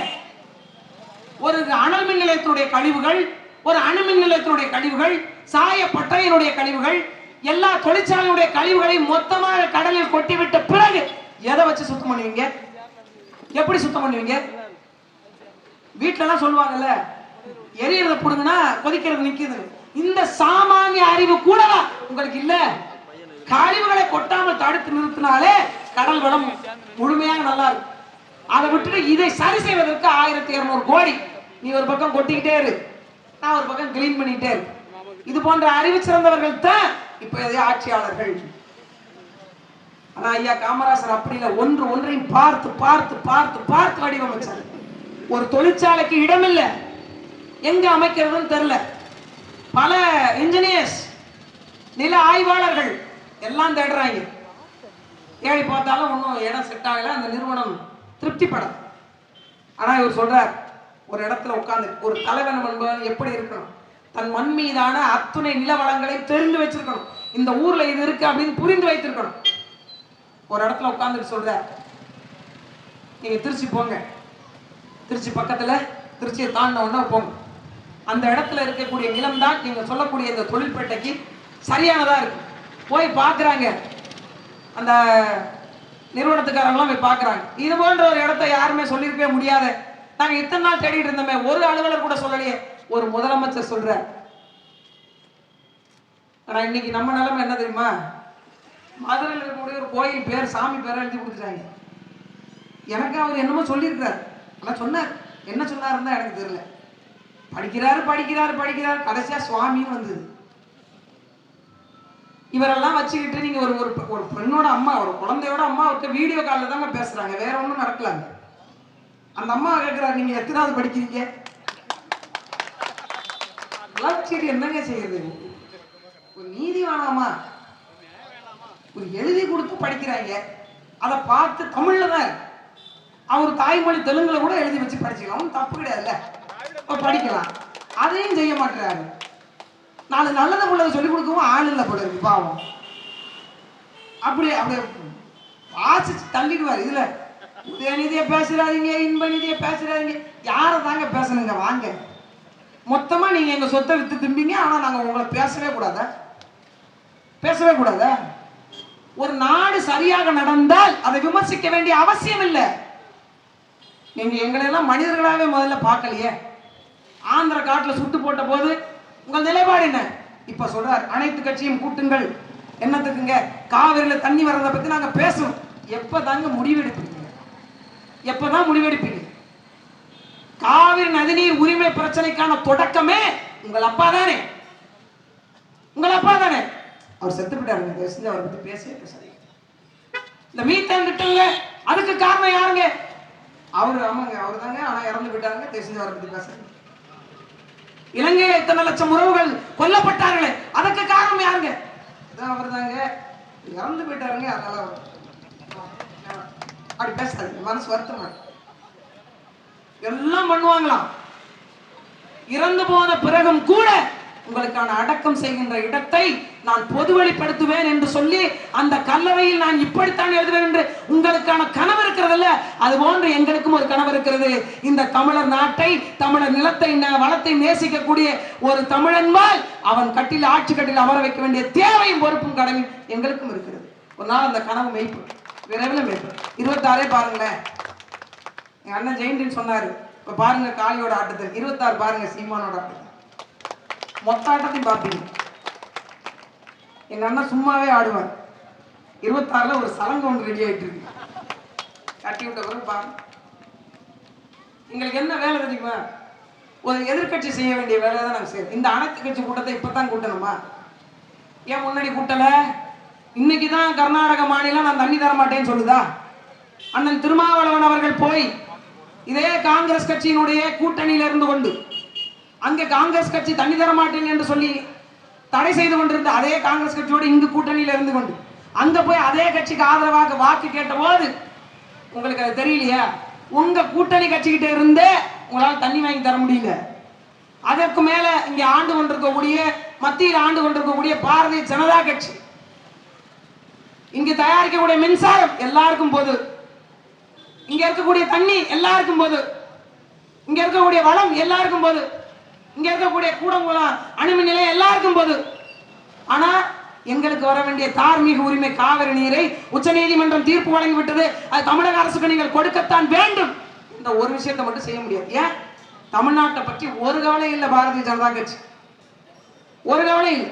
ஒரு அனல் மின் நிலையத்தினுடைய கழிவுகள், ஒரு அணு மின் நிலையத்தினுடைய கழிவுகள், சாயப்பட்டறையினுடைய கழிவுகள், எல்லா தொழிற்சாலையுடைய கழிவுகளை மொத்தமாக கடலில் கொட்டிவிட்ட பிறகு எதை வச்சு சுத்தம் பண்ணுவீங்க? எப்படி சுத்தம் பண்ணுவீங்க? வீட்டுல எல்லாம் சொல்லுவாங்கல்ல, எரியறத புடுங்கன்னா கொதிக்கிறது நிக்குது. இந்த சாமானிய அறிவு கூட உங்களுக்கு இல்ல. கழிவுகளை கொட்டாமல் தடுத்து நிறுத்தினாலே கடல் வளம் முழுமையாக நல்லா இருக்கும். அதை விட்டுட்டு இதை சரி செய்வதற்கு 1,200 கோடி. நீ ஒரு பக்கம் கொட்டிக்கிட்டே இரு, நான் ஒரு பக்கம் கிளீன் பண்ணிட்டே இரு. இது போன்ற அறிவு சிறந்தவர்கள் தான் இப்ப ஆட்சியாளர்கள். ஆனா ஐயா காமராசர் அப்படி இல்லை. ஒன்றையும் பார்த்து பார்த்து பார்த்து பார்த்து வடிவமைச்சார். ஒரு தொழிற்சாலைக்கு இடம் இல்லை, எங்க அமைக்கிறதுன்னு தெரியல. பல இன்ஜினியர்ஸ், நில ஆய்வாளர்கள் எல்லாம் தேடுறாங்க. தேடி பார்த்தாலும் ஒன்றும் இடம் செட் ஆகல, அந்த நிறுவனம் திருப்திப்படும். ஆனா இவர் சொல்றார், ஒரு இடத்துல உட்கார்ந்து ஒரு தலைவன் என்பவன் எப்படி இருக்கணும்? தன் மண் மீதான அத்துணை நில வளங்களை தெரிந்து வச்சிருக்கணும். இந்த ஊர்ல இது இருக்கு அப்படின்னு புரிந்து வைத்திருக்கணும். ஒரு இடத்துல உட்கார்ந்துட்டு சொல்றார், நீங்க திருச்சி போங்க, திருச்சி பக்கத்துல, திருச்சியை தாண்டின உடனே போங்க, அந்த இடத்துல இருக்கக்கூடிய நிலம் தான் நீங்க சொல்லக்கூடிய இந்த தொழிற்பேட்டைக்கு சரியானதா இருக்கு. போய் பார்க்குறாங்க, அந்த நிறுவனத்துக்காரங்களாம் போய் பார்க்குறாங்க. இது போன்ற ஒரு இடத்த யாருமே சொல்லியிருக்கவே முடியாது. நாங்கள் இத்தனை நாள் தேடிட்டு இருந்தோமே, ஒரு அலுவலர் கூட சொல்லலையே. ஒரு முதலமைச்சர் சொல்ற. ஆனால் இன்னைக்கு நம்ம நிலைமை என்ன தெரியுமா? மதுரையில் இருக்கக்கூடிய ஒரு கோயில் பேர், சாமி பேரை எழுதி கொடுத்துட்டாங்க. எனக்கு அவர் என்னமோ சொல்லியிருக்கிறார், ஆனால் சொன்னார், என்ன சொன்னாருன்னு எனக்கு தெரியல. படிக்கிறாரு படிக்கிறாரு படிக்கிறாரு, கடைசியா சுவாமின்னு வந்தது. இவரெல்லாம் வச்சுக்கிட்டு நீங்க ஒரு ஒரு பெண்ணோட அம்மா, ஒரு குழந்தையோட அம்மா அவர்கிட்ட வீடியோ காலில் தாங்க பேசுறாங்க, வேற ஒன்றும் நடக்கலாங்க. அந்த அம்மா கேட்கிறாரு, நீங்க எத்தனாவது படிக்கிறீங்க? சரி, என்னங்க செய்யுது? ஒரு நீதி வேணாமா? ஒரு எழுதி கொடுத்து படிக்கிறாங்க, அதை பார்த்து தமிழ்ல தான் அவர் தாய்மொழி தெலுங்குல கூட எழுதி வச்சு படிச்சுக்கலாம், தப்பு கிடையாதுல்ல, படிக்கலாம். அதையும் செய்ய மாட்டாரு. நாலு நல்லதை உள்ளதை சொல்லிக் கொடுக்கவும் ஆள் இல்லை போல இருக்கு பாவம். அப்படி அப்படியே வாசிச்சு தள்ளிடுவார். இதுல உதயநிதியை பேசுறாதீங்க, இன்ப நிதியை பேசுறாதீங்க, யாரை தாங்க பேசணுங்க? வாங்க, மொத்தமா நீங்க எங்க சொத்தை வித்து திம்பிங்க, ஆனா நாங்க உங்களை பேசவே கூடாதா? பேசவே கூடாதா? ஒரு நாடு சரியாக நடந்தால் அதை விமர்சிக்க வேண்டிய அவசியம் இல்லை. நீங்க எங்களை எல்லாம் மனிதர்களாவே முதல்ல பார்க்கலையே. ஆந்திர காட்டுல சுட்டு போட்ட போது உங்கள் நிலைப்பாடு என்ன? இப்ப சொல்றார், அனைத்து கட்சியும் கூட்டுங்கள். என்னத்துக்குங்க? காவிரியில தண்ணி வர்றதை பத்தி நாங்க பேசணும். எப்பதாங்க முடிவெடுப்பீங்க? எப்பதான் முடிவெடுப்பீங்க? காவிரி நதிநீர் உரிமை பிரச்சனைக்கான தொடக்கமே உங்கள் அப்பா தானே, உங்கள் அப்பா தானே. அவர் செத்து விட்டாருங்க, அவரை பத்தி பேசாதீங்க. இந்த மீத்தேன் திட்டங்க, அதுக்கு காரணம் யாருங்க? அவரு. ஆமாங்க, அவர் தாங்க, ஆனா இறந்து விட்டாருங்க. தெரிஞ்சு அவரை பத்தி பேசுறேன். இலங்கையில் எத்தனை லட்சம் உறவுகள் கொல்லப்பட்டார்களே, அதுக்கு காரணம் யாருங்க? அவர் தாங்க, இறந்து போயிட்டாருங்க. அதனால அப்படி பேசாதீங்க, மனசு வருத்தமா. எல்லாம் பண்ணுவாங்களாம். இறந்து போன பிறகும் கூட உங்களுக்கான அடக்கம் செய்கின்ற இடத்தை நான் பொதுவெளிப்படுத்துவேன் என்று சொல்லி அந்த கல்லறையில் நான் இப்படித்தான் எழுதுவேன் என்று உங்களுக்கான கனவு இருக்கிறது. அது போன்று எங்களுக்கும் ஒரு கனவு இருக்கிறது. இந்த தமிழர் நாட்டை, தமிழர் நிலத்தை, வளத்தை நேசிக்கக்கூடிய ஒரு தமிழன்பால் அவன் கட்டில், ஆட்சி கட்டில் அமர வைக்க வேண்டிய தேவையும் பொறுப்பும் கடமையும் எங்களுக்கும் இருக்கிறது. ஒரு நாள் அந்த கனவு மெய்ப்பு, விரைவில் மெய்ப்பு. 26 பாருங்களேன், எங்க அண்ணன் ஜெயந்தின்னு சொன்னாரு. இப்ப பாருங்க காளியோட ஆட்டத்தை, 26 பாருங்க சீமானோட ஆட்டத்தை, மொத்த ஆட்டத்தையும் பார்ப்பீங்க. எங்க அண்ணன் சும்மாவே ஆடுவார். 26ல ஒரு சலங்கு ஒன்று ரெடி ஆயிட்டு இருக்கு, கட்டி விட்ட பிறகு பாருங்க. எங்களுக்கு என்ன வேலை தெரியுமா? ஒரு எதிர்கட்சி செய்ய வேண்டிய வேலையை தான் நாங்கள் செய்யறோம். இந்த அனைத்து கட்சி கூட்டத்தை இப்பதான் கூட்டணுமா? ஏன் முன்னாடி கூட்டல? இன்னைக்குதான் கர்நாடக மாநிலம் நான் தண்ணி தர மாட்டேன்னு சொல்லுதா? அண்ணன் திருமாவளவன் அவர்கள் போய் இதே காங்கிரஸ் கட்சியினுடைய கூட்டணியில இருந்து கொண்டு, அங்கே காங்கிரஸ் கட்சி தண்ணி தர மாட்டேன் என்று சொல்லி தடை செய்து கொண்டிருந்த அதே காங்கிரஸ் கட்சியோடு இங்கு கூட்டணியில இருந்து கொண்டு அங்க போய் அதே கட்சிக்கு ஆதரவாக வாக்கு கேட்ட போது உங்களுக்கு அது தெரியலையா? உங்க கூட்டணி கட்சிக்கிட்ட இருந்தே உங்களால் தண்ணி வாங்கி தர முடியல. அதற்கு மேல இங்க ஆண்டு கொண்டிருக்கக்கூடிய, மத்தியில் ஆண்டு கொண்டிருக்கக்கூடிய பாரதிய ஜனதா கட்சி இங்கு தயாரிக்கக்கூடிய மின்சாரம் எல்லாருக்கும் போது, இங்க இருக்கக்கூடிய தண்ணி எல்லாருக்கும் போது, இங்க இருக்கக்கூடிய வளம் எல்லாருக்கும் போது, இங்க இருக்கக்கூடிய கூடங்குளம் அணுமின் நிலையம் எல்லாருக்கும் போது. ஆனா எங்களுக்கு வர வேண்டிய தார்மீக உரிமை காவிரி நீரை உச்சநீதிமன்றம் தீர்ப்பு வழங்கிவிட்டது, அது தமிழக அரசுக்கு நீங்கள் கொடுக்கத்தான் வேண்டும். இந்த ஒரு விஷயத்தை மட்டும் செய்ய முடியாது. ஏன்? தமிழ்நாட்டை பற்றி ஒரு கவலை இல்லை பாரதிய ஜனதா கட்சி, ஒரு கவலை இல்லை.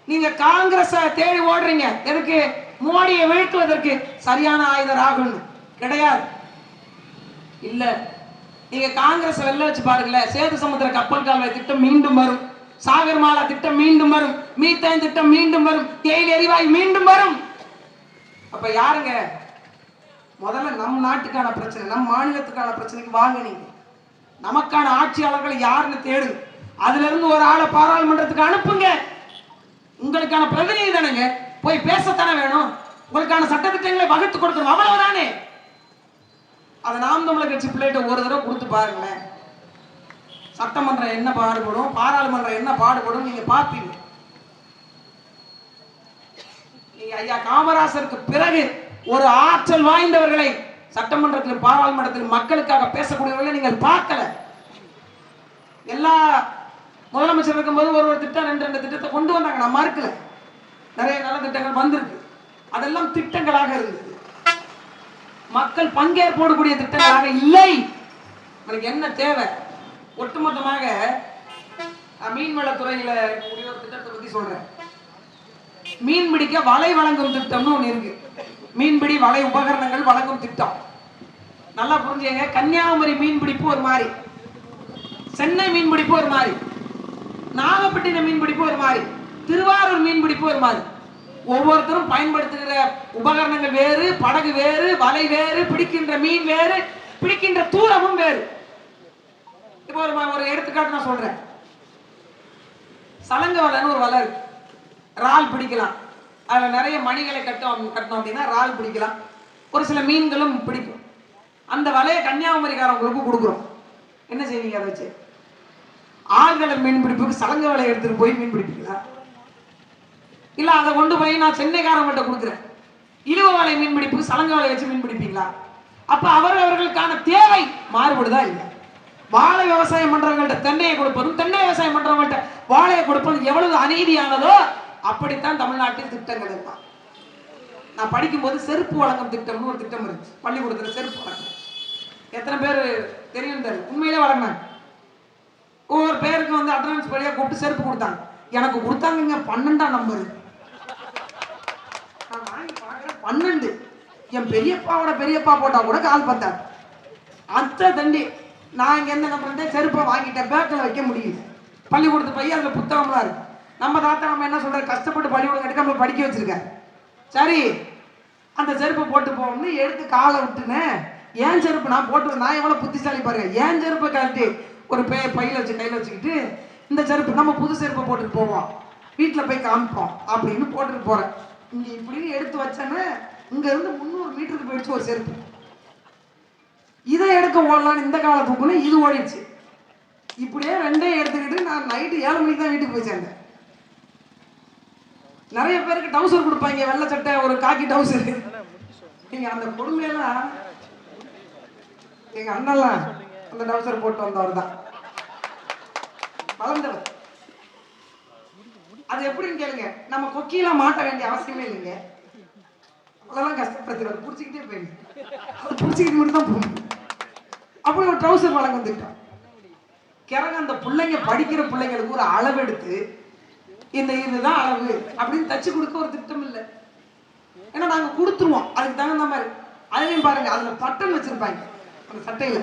நீங்க காங்கிரஸ் தேடி ஓடுறீங்க, எதுக்கு? மோடியை வீழ்த்துவதற்கு. சரியான ஆயுத ராகுல் கிடையாது. இல்ல, நீங்க காங்கிரஸ் வெளில வச்சு பாருங்களேன். சேது சமுத்திர கப்பல் கால்வாய் திட்டம் மீண்டும் வரும், சாகர்மாலா திட்டம் மீண்டும் வரும், மீத்தேன் திட்டம் மீண்டும் வரும், தேயிலை எரிவாயு மீண்டும் வரும். அப்ப யாருங்க? முதல்ல நம் நாட்டுக்கான பிரச்சனை, நம் மாநிலத்துக்கான பிரச்சனைக்கு வாங்க. நீங்க நமக்கான ஆட்சியாளர்களை யாருன்னு தேடு, அதுல இருந்து ஒரு ஆளை பாராளுமன்றத்துக்கு அனுப்புங்க. உங்களுக்கான பிரதிநிதி தானங்க, போய் பேசத்தானே வேணும். உங்களுக்கான சட்டத்திட்டங்களை வகுத்து கொடுக்கணும், அவ்வளவுதானே. அதை நாம் தமிழர் கட்சி பிள்ளைகிட்ட ஒரு தடவை கொடுத்து பாருங்களேன். சட்டமன்றம் என்ன பாடுபடும், பாராளுமன்றம் என்ன பாடுபடும் நீங்க பார்ப்பீங்க. நீங்க ஐயா காமராசருக்கு பிறகு ஒரு ஆற்றல் வாய்ந்தவர்களை சட்டமன்றத்தில், பாராளுமன்றத்தில் மக்களுக்காக பேசக்கூடியவர்களை நீங்கள் பார்க்கல. எல்லா முதலமைச்சர் இருக்கும்போது ஒரு திட்டம், 2 திட்டத்தை கொண்டு வந்தாங்க, நான் மறுக்கல. நிறைய நல்ல திட்டங்கள் வந்திருக்கு, அதெல்லாம் திட்டங்களாக இருந்தது, மக்கள் பங்கேற்போடக்கூடிய திட்டங்களாக இல்லை. எனக்கு என்ன தேவை? ஒட்டுமொத்தமாக மீன்வளத்துறையில ஒரு திட்டத்தை பத்தி சொல்றேன். மீன்பிடிக்க வலை வழங்கும் திட்டம்னு ஒண்ணு இருக்கு. மீன்பிடி வலை உபகரணங்கள் வழங்கும் திட்டம். நல்லா புரிஞ்சுங்க. கன்னியாகுமரி மீன்பிடிப்பு ஒரு மாதிரி, சென்னை மீன் பிடிப்பு ஒரு மாதிரி, நாகப்பட்டினம் மீன் பிடிப்பு ஒரு மாதிரி, திருவாரூர் மீன் பிடிப்பு ஒரு மாதிரி. ஒவ்வொருத்தரும் பயன்படுத்துகிற உபகரணங்கள் வேறு, படகு வேறு, வலை வேறு, பிடிக்கின்ற மீன் வேறு, பிடிக்கின்ற தூரமும் வேறு. இப்போ ஒரு எடுத்துக்காட்டு நான் சொல்றேன். சலங்க வலைன்னு ஒரு வலை இருக்கு, இறால் பிடிக்கலாம். அதுல நிறைய மணிகளை கட்டணும் அப்படின்னா இறால் பிடிக்கலாம். ஒரு சில மீன்களும் பிடிக்கும். அந்த வலையை கன்னியாகுமரிக்காரவங்களுக்கு கொடுக்குறோம். என்ன செய்வீங்க? அதை வச்சு ஆழ்கடல் மீன் பிடிப்புக்கு சலங்க வலையை எடுத்துட்டு போய் மீன் பிடிப்பீங்களா? இல்ல அதை கொண்டு போய் நான் சென்னைக்காரவங்கள்ட்ட கொடுக்குறேன், இழுவ வலை மீன் பிடிப்புக்கு சலங்க வலை வச்சு மீன் பிடிப்பீங்களா? அப்ப அவர்களுக்கான தேவை மாறுபடுதா இல்லையா? வாழை விவசாயம் பண்றவங்கள்ட்ட தென்னையை கொடுப்பதும், தென்னை விவசாயம் பண்றவங்கள்ட்ட வாழையை கொடுப்பதும் எவ்வளவு அநீதியானதோ அப்படித்தான் தமிழ்நாட்டில் திட்டங்கள் இருக்கான். நான் படிக்கும்போது செருப்பு வழங்கும் திட்டம்னு ஒரு திட்டம் இருந்துச்சு பள்ளிக்கூடத்தில். செருப்பு வழங்கும் எத்தனை பேர் தெரியும் தெரியல, உண்மையிலே வழங்கினாங்க. ஒவ்வொரு பேருக்கு வந்து அட்டனன்ஸ் படியாக கூப்பிட்டு செருப்பு கொடுத்தாங்க. எனக்கு கொடுத்தாங்க 12ஆம் நம்பர். நான் வாங்கி பார்க்குறேன் 12. என் பெரியப்பாவோட பெரியப்பா போட்டா கூட கால் பத்தாது. அந்த தண்டி நான் இங்கே என்ன பண்ணுறேன், செருப்பை வாங்கிட்டேன், பேக்கில் வைக்க முடியல. பள்ளிக்கூடத்து பையன் அதில் புத்தகம்லாம் இருக்கு. நம்ம தாத்தா நம்ம என்ன சொல்ற, கஷ்டப்பட்டு பள்ளிக்கூடம் கட்டி நம்ம படிக்க வச்சிருக்காரு. சரி, அந்த செருப்பை போட்டு போகணும்னு எடுத்து காலை விட்டுனேன். ஏன் செருப்பு நான் போட்டு, நான் எவ்வளோ புத்திசாலி பாருங்க. ஏன் செருப்பை கழட்டி ஒரு பையில வச்சு கையில் வச்சுக்கிட்டு, இந்த செருப்பு நம்ம புது செருப்பை போட்டுட்டு போவோம், வீட்டில் போய் காமிப்போம் அப்படின்னு போட்டுட்டு போறேன். இங்கே இப்படின்னு எடுத்து வச்சேன்னு இங்க இருந்து 300 மீட்டருக்கு போயிடுச்சு ஒரு செருப்பு. இதை எடுக்க ஓடலான்னு இந்த காலத்துக்குன்னு இது ஓடிடுச்சு. இப்படியே ரெண்டையும் எடுத்துக்கிட்டு நான் நைட்டு 7 மணிக்கு தான் வீட்டுக்கு போய் சேர்ந்தேன். நிறைய பேருக்கு டவுசர் கொடுப்பாங்க, வெள்ளை சட்டை, ஒரு காக்கி டவுசர். நீங்க அந்த கொடுமையெல்லாம் எங்க அண்ணெல்லாம் அந்த டவுசர் போட்டு வந்தவர் தான் வளர்ந்தவர். அது எப்படின்னு கேளுங்க, நம்ம கொக்கியெல்லாம் மாட்ட வேண்டிய அவசியமே இல்லைங்க. அவ்வளோதான் கஷ்டப்படுத்துறாரு, பிடிச்சிக்கிட்டே போயிடுங்க, அது பிடிச்சிக்கிட்டு மட்டும் தான் போகணும். அப்படி ஒரு ட்ரௌசர் வழங்க வந்துட்டோம். கிறங்க அந்த பிள்ளைங்க படிக்கிற பிள்ளைங்களுக்கு ஒரு அளவு எடுத்து இந்த இதுதான் அளவு அப்படின்னு தச்சு கொடுக்க ஒரு திட்டம் இல்லை. ஏன்னா நாங்க கொடுத்துருவோம் அதுக்கு தகுந்த மாதிரி. அதையும் பாருங்க, அதுல பட்டன் வச்சிருப்பாங்க அந்த சட்டையில.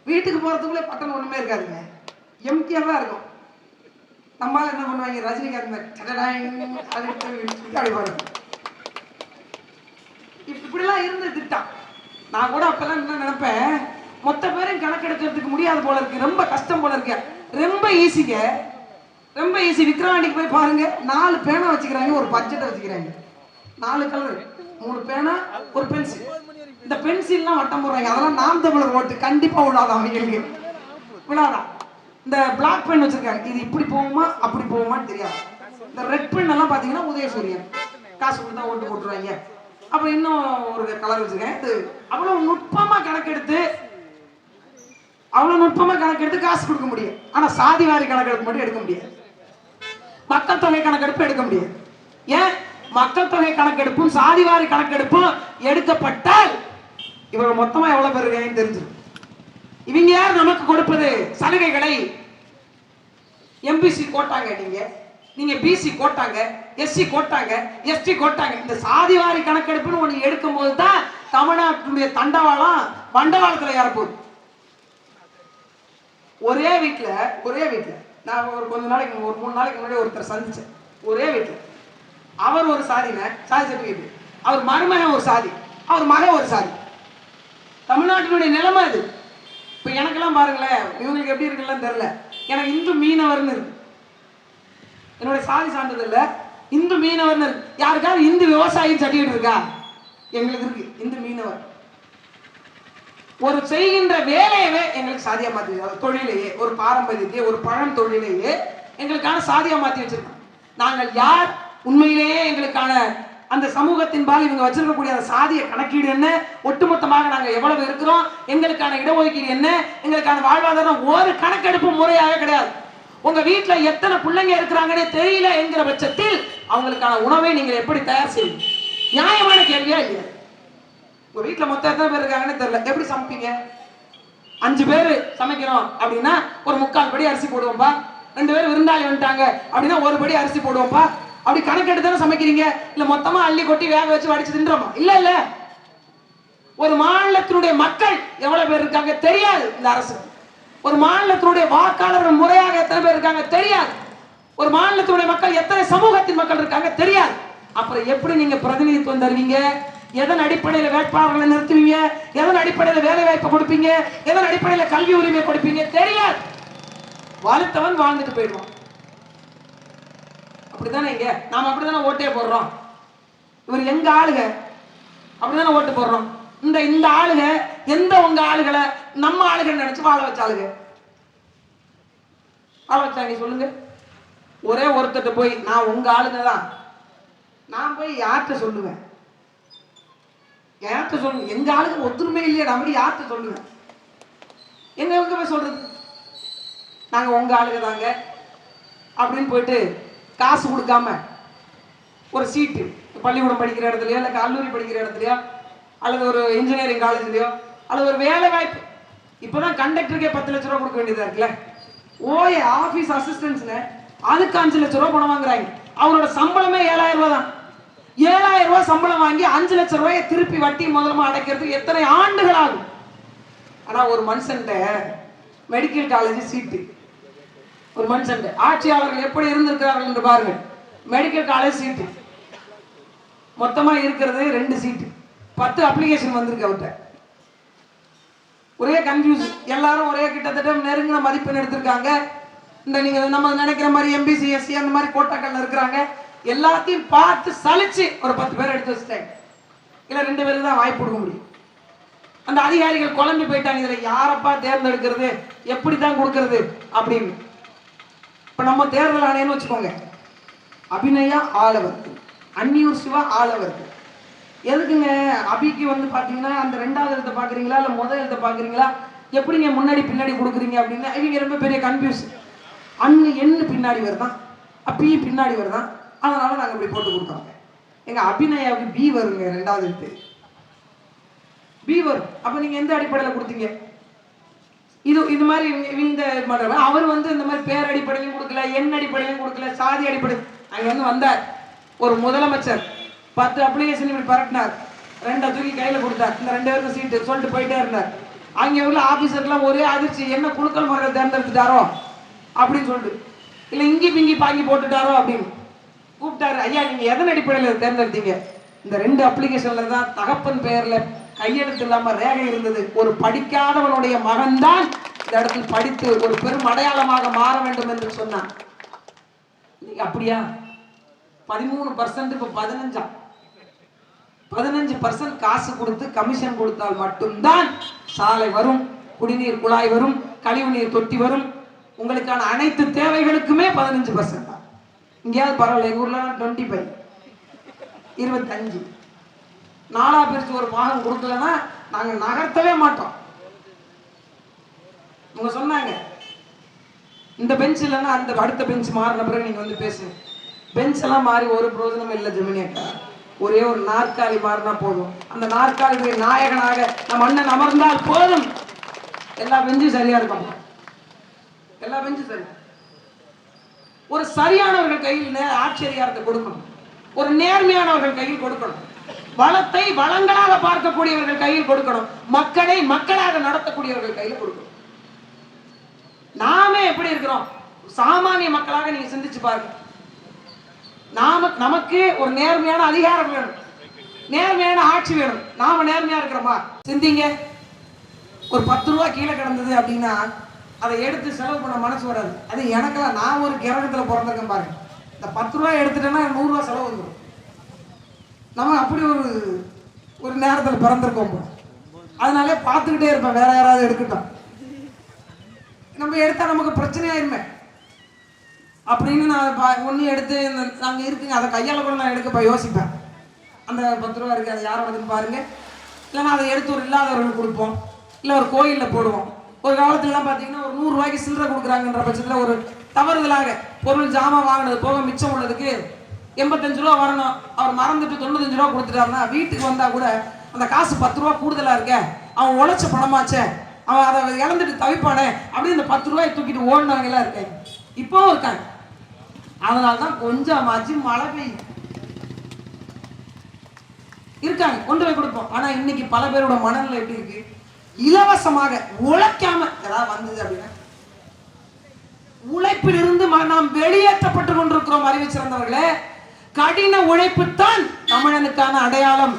வீட்டுக்கு போறதுக்குள்ளே பட்டன் ஒண்ணுமே இருக்காதுங்க, எம்டியா தான் இருக்கும். நம்மளால என்ன பண்ணுவாங்க, ரஜினிகாந்த் இப்படிலாம் இருந்த திட்டம். நான் கூட அப்பெல்லாம் என்ன நினைப்பேன், மொத்த பேரும் கணக்கெடுக்கிறதுக்கு முடியாது போல இருக்கு, ரொம்ப கஷ்டம் போல இருக்கு. ரொம்ப ஈஸிங்க, ரொம்ப ஈஸி. விக்ரவாண்டிக்கு போய் பாருங்க, 4 பேனா வச்சுக்கிறாங்க, ஒரு பட்ஜெட்டை வச்சுக்கிறாங்க, 4 கலர், 3 பேனா, ஒரு பென்சில். இந்த பென்சில்லாம் வட்டம் போடுறாங்க. அதெல்லாம் நாம் தமிழர் ஓட்டு கண்டிப்பா விழாதான் அவங்களுக்கு, விழாதான். இந்த பிளாக் பென் வச்சிருக்காங்க, இது இப்படி போகுமா அப்படி போகுமான்னு தெரியாது. இந்த ரெட் பென் எல்லாம் பாத்தீங்கன்னா உதயசூரியன், காசு கொடுத்தா ஓட்டு போட்டுருவாங்க. அப்புறம் இன்னும் ஒரு கலர் வச்சிருக்கேன். இது அவ்வளவு நுட்பமா கணக்கெடுத்து காசு கொடுக்க முடியும். ஆனா சாதி வாரி கணக்கெடுப்பு மட்டும் எடுக்க முடியாது, மக்கள் தொகை கணக்கெடுப்பு எடுக்க முடியாது. ஏன்? மக்கள் தொகை கணக்கெடுப்பும் சாதிவாரி கணக்கெடுப்பும் எடுக்கப்பட்டால் இவங்க மொத்தமா எவ்வளவு பேர் இருக்காங்கன்னு தெரிஞ்சிடும். இவங்க யார் நமக்கு கொடுப்பது சலுகைகளை? எம்பிசி கோட்டாங்க, நீங்க பிசி கோட்டாங்க, எஸ்சி கோட்டாங்க, எஸ்டி கோட்டாங்க. இந்த சாதிவாரி கணக்கெடுப்புன்னு ஒண்ணு எடுக்கும் போது தான் தமிழ்நாட்டுடைய தண்டவாளம் வண்டவாளத்துல ஏறப்போகுது. ஒரே வீட்டுல நான் ஒரு கொஞ்ச நாளைக்கு, ஒரு 3 நாளைக்கு முன்னாடி ஒருத்தர் சந்திச்சேன். ஒரே வீட்டுல அவர் ஒரு சாதின சாதி சர்டிபிகேட், அவர் மருமகன் ஒரு சாதி, அவர் மகன் ஒரு சாதி. தமிழ்நாட்டினுடைய நிலைமை அது. இப்ப எனக்கெல்லாம் பாருங்களேன், இவங்களுக்கு எப்படி இருக்குன்னு தெரியல, எனக்கு இந்து மீனவர்னு இருக்கு, என்னோட சாதி சான்றிதழ்ல இந்து மீனவர்னு இருக்கு. யாருக்காவது இந்து விவசாயி சர்டிபிகேட் இருக்கா? எங்களுக்கு இருக்கு, இந்து மீனவர். ஒரு செய்கின்ற வேலையவே எங்களுக்கு சாதியா மாத்தி, தொழிலையே, ஒரு பாரம்பரியத்தையே, ஒரு பழம் தொழிலையே எங்களுக்கான சாதியா மாத்தி வச்சிருக்கோம். நாங்கள் யார், உண்மையிலேயே எங்களுக்கான அந்த சமூகத்தின் பால் இவங்க வச்சிருக்கக்கூடிய அந்த சாதிய கணக்கீடு என்ன, ஒட்டுமொத்தமாக நாங்க எவ்வளவு இருக்கிறோம், எங்களுக்கான இடஒதுக்கீடு என்ன, எங்களுக்கான வாழ்வாதாரம், ஒரு கணக்கெடுப்பு முறையாக கிடையாது. உங்க வீட்டுல எத்தனை பிள்ளைங்க இருக்கிறாங்கன்னே தெரியல என்கிற பட்சத்தில் அவங்களுக்கான உணவை நீங்கள் எப்படி தயார் செய்வீங்க? நியாயமான கேள்வியா இல்லையா? உங்க வீட்டுல மொத்தம் எத்தனை பேர் இருக்காங்கன்னு தெரியல, எப்படி சமைப்பீங்க? 5 பேர் சமைக்கிறோம் அப்படின்னா ஒரு 3/4 படி அரிசி போடுவோம்பா. 2 பேர் விருந்தாளி வந்துட்டாங்க அப்படின்னா 1 படி அரிசி போடுவோம்பா. அப்படி கணக்கெடுத்து தானே சமைக்கிறீங்க, இல்ல மொத்தமா அள்ளி கொட்டி வேக வச்சு வடிச்சு தின்றோமா? இல்ல. ஒரு மாநிலத்தினுடைய மக்கள் எவ்வளவு பேர் இருக்காங்க தெரியாது இந்த அரசு. ஒரு மாநிலத்தினுடைய வாக்காளர்கள் முறையாக எத்தனை பேர் இருக்காங்க தெரியாது. ஒரு மாநிலத்தினுடைய மக்கள் எத்தனை சமூகத்தின் மக்கள் இருக்காங்க தெரியாது. அப்புறம் எப்படி நீங்க பிரதிநிதித்துவம் தருவீங்க? எதன் அடிப்படையில் வேட்பாளர்களை நிறுத்துவீங்க? எதன் அடிப்படையில் வேலை வாய்ப்பு கொடுப்பீங்க? எதன் அடிப்படையில் கல்வி உரிமை கொடுப்பீங்க? தெரியாது. வாழ்த்தவன் வாழ்ந்துட்டு போயிடுவான். அப்படித்தானே இங்க நாம அப்படித்தானே ஓட்டே போடுறோம். இவர் எங்க ஆளுக அப்படித்தானே ஓட்டு போடுறோம். இந்த ஆளுக எந்த உங்க ஆளுகளை நம்ம ஆளுகள் நினைச்சு வாழ வச்சாளுங்க. வாழ வச்சாங்க சொல்லுங்க. ஒரே ஒருத்தட்ட போய் நான் உங்க ஆளுங்க தான் நான் போய் யார்கிட்ட சொல்லுவேன்? யார்கிட்ட சொல்லுங்க? எங்க ஆளுங்க ஒத்துருமே இல்லையா நம்ம யார்கிட்ட சொல்லுவேன்? எங்க போய் சொல்றது நாங்க உங்க ஆளுங்க தாங்க அப்படின்னு போயிட்டு காசு கொடுக்காம ஒரு சீட்டு பள்ளிக்கூடம் படிக்கிற இடத்துலயோ இல்லை கல்லூரி படிக்கிற இடத்துலயோ அல்லது ஒரு இன்ஜினியரிங் காலேஜ்லயோ அல்லது ஒரு வேலை வாய்ப்பு. இப்பதான் கண்டக்டருக்கே 10 லட்ச ரூபா கொடுக்க வேண்டியதா இருக்குல்ல. ஓஏ ஆபீஸ் அசிஸ்டன்ட்ஸ்னு அதுக்கு 5 லட்ச ரூபா பணம் வாங்குறாங்க. அவரோட சம்பளமே 7,000 ரூபாய் தான். 7,000 ரூபாய் சம்பளம் வாங்கி 5 லட்ச ரூபாயை திருப்பி வட்டி முதலமா அடைக்கிறதுக்கு எத்தனை ஆண்டுகள் ஆகும்? ஆனா ஒரு மனுஷன்ட்ட மெடிக்கல் காலேஜ் சீட்டு, ஒரு மனுஷன் ஆட்சியாளர்கள் எப்படி இருந்திருக்கிறார்கள் என்று பாருங்கள். மெடிக்கல் காலேஜ் சீட்டு மொத்தமா இருக்கிறது 2 சீட்டு. 10 அப்ளிகேஷன் வந்திருக்கு அவர்கிட்ட. ஒரே கன்ஃபியூஸ். எல்லாரும் ஒரே கிட்டத்தட்ட நெருங்கின மதிப்பெண் எடுத்திருக்காங்க. இந்த நீங்க நம்ம நினைக்கிற மாதிரி எம்பிசி எஸ்சி அந்த மாதிரி கோட்டாக்கள் இருக்கிறாங்க. எல்லாத்தையும் பார்த்து சலிச்சு ஒரு 10 பேர் எடுத்து வச்சுட்டாங்க. இல்ல 2 பேருக்கு தான் வாய்ப்பு கொடுக்க முடியும். அந்த அதிகாரிகள் குழம்பி போயிட்டாங்க. இதுல யாரப்பா தேர்ந்தெடுக்கிறது, எப்படி தான் கொடுக்கறது அப்படின்னு. இப்ப நம்ம தேர்தல் ஆணையம்னு வச்சுக்கோங்க. அபிநயா ஆளவர்க்கு, அன்னியூர் சிவா ஆளவர்க்கு. எதுக்குங்க அபிக்கு வந்து பாத்தீங்கன்னா அந்த 2வது எழுத்தை பாக்குறீங்களா இல்ல முதல் எழுத்தை பாக்குறீங்களா, எப்படிங்க முன்னாடி பின்னாடி கொடுக்குறீங்க அப்படின்னு இவங்க ரொம்ப பெரிய கன்ஃபியூஸ். அண்ணு என்ன பின்னாடி வருதான், அப்பயும் பின்னாடி வருதான், அதனால நாங்க இப்படி போட்டு கொடுத்தோங்க. எங்க அபிநயாவுக்கு பி வருங்க, 2வது எழுத்து பி வரும். அப்ப நீங்க எந்த அடிப்படையில் கொடுத்தீங்க? இது மாதிரி அவர் வந்து இந்த மாதிரி பேர் அடிப்படையிலும் கொடுக்கல, எண் அடிப்படையிலும் கொடுக்கல, சாதி அடிப்படை. அங்க வந்து வந்தார் ஒரு முதலமைச்சர், 10 அப்ளிகேஷன் இப்படி பரட்டினார், 2 தூக்கி கையில கொடுத்தார். இந்த 2 பேருக்கு சீட்டு சொல்லிட்டு போயிட்டே இருந்தார். அங்க உள்ள ஆபீசர்லாம் ஒரே அதிர்ச்சி, என்ன குழுக்கள் முறையில் தேர்ந்தெடுத்துட்டாரோ அப்படின்னு சொல்லிட்டு, இல்ல இங்கி பிங்கி பாங்கி போட்டுட்டாரோ அப்படின்னு கூப்பிட்டாரு. ஐயா நீங்க எதன் அடிப்படையில் தேர்ந்தெடுத்தீங்க? இந்த 2 அப்ளிகேஷன்ல தான் தகப்பன் பெயர்ல கையெழுத்து இல்லாம ரேகை இருந்தது. ஒரு படிக்காதவனுடைய மகன் தான் இந்த இடத்தில் படித்து ஒரு பெரும் அடையாளமாக மாற வேண்டும் என்று சொன்னான். அப்படியா? 13% இப்ப 15% காசு கொடுத்து கமிஷன் கொடுத்தால் மட்டும்தான் சாலை வரும், குடிநீர் குழாய் வரும், கழிவுநீர் தொட்டி வரும். உங்களுக்கான அனைத்து தேவைகளுக்குமே 15% தான். இங்கேயாவது பரவாயில்ல, எங்க ஊர்ல 25 25 4ஆ பிரிச்சு ஒரு பாகம் கொடுக்கலன்னா நாங்க நகர்த்தவே மாட்டோம். அவங்க சொன்னாங்க இந்த பெஞ்ச் இல்லைன்னா அந்த அடுத்த பெஞ்ச் மாறின பிறகு நீங்க வந்து பேசுங்க. பெஞ்ச் எல்லாம் மாறி ஒரு பிரயோஜனம் இல்லை ஜெமினியக்கா. ஒரே ஒரு நாற்காலி மாறினா போதும். அந்த நாற்காலியுடைய நாயகனாக நம் அண்ணன் அமர்ந்தால் போதும். எல்லா பெஞ்சும் சரியா இருக்கும். எல்லா பெஞ்சும் சரி. ஒரு சரியானவர்கள் கையில் ஆட்சி அதிகாரத்தை கொடுக்கணும். ஒரு நேர்மையானவர்கள் கையில் கொடுக்கணும். வளத்தை வளங்களாக பார்க்கக்கூடியவர்கள் கையில் கொடுக்கணும். மக்களை மக்களாக நடத்தக்கூடியவர்கள் கையில் கொடுக்கணும். நாமே எப்படி இருக்கிறோம்? சாமானிய மக்களாக நீங்க சிந்திச்சு பாருங்க. நமக்கு ஒரு நேர்மையான அதிகாரம் வேணும், நேர்மையான ஆட்சி வேணும். நாம நேர்மையா இருக்கிறோமா? சிந்திங்க. ஒரு 10 ரூபா கீழே கிடந்தது அப்படின்னா அதை எடுத்து செலவு பண்ண மனசு வராது. அது எனக்கெல்லாம் நான் ஒரு கிரகத்துல பிறந்திருக்கேன் பாருங்க. இந்த 10 ரூபாய் எடுத்துட்டேன்னா 100 ரூபா செலவு வந்துடும். நம்ம அப்படி ஒரு நேரத்தில் பிறந்திருக்கோம். அதனாலே பார்த்துக்கிட்டே இருப்பேன், வேற யாராவது எடுக்கட்டும், நம்ம எடுத்தா நமக்கு பிரச்சனை ஆயிருமே அப்படின்னு நான் ஒன்று எடுத்து நாங்கள் இருக்குங்க அதை கையால் கூட நான் எடுக்க யோசிப்பேன். அந்த 10 ரூபா இருக்கு, அதை யாரோடதுன்னு பாருங்க. இல்லைன்னா அதை எடுத்து ஒரு இல்லாதவர்களுக்கு கொடுப்போம், இல்லை ஒரு கோயிலில் போடுவோம். ஒரு காலத்துலலாம் பார்த்தீங்கன்னா ஒரு 100 ரூபாய்க்கு சில்லறை கொடுக்குறாங்கன்ற பட்சத்தில் ஒரு தவறுதலாக பொருள் ஜாமான் வாங்கினது போக மிச்சம் உள்ளதுக்கு 85 ரூபா வரணும். அவர் மறந்துட்டு 95 ரூபா கொடுத்துட்டாருன்னா வீட்டுக்கு வந்தா கூட அந்த காசு 10 ரூபா கூடுதலா இருக்க, அவன் உழைச்ச பணமாச்சே, அவன் அதை இழந்துட்டு தவிப்பானே அப்படின்னு இந்த 10 ரூபாய் தூக்கிட்டு ஓடினவங்க எல்லாம் இருக்காங்க, இப்பவும் இருக்காங்க. அதனால்தான் கொஞ்சமாச்சு மழை பெய்யும் இருக்காங்க, கொண்டு போய் கொடுப்போம். ஆனா இன்னைக்கு பல பேரோட மனநிலை எப்படி இருக்கு? இலவசமாக உழைக்காம ஏதாவது வந்தது அப்படின்னா உழைப்பில் இருந்து நாம் வெளியேற்றப்பட்டு கொண்டிருக்கிறோம். அறிவு சிறந்தவர்களே, கடின உழைப்பு தான் தமிழனுக்கான அடையாளம்.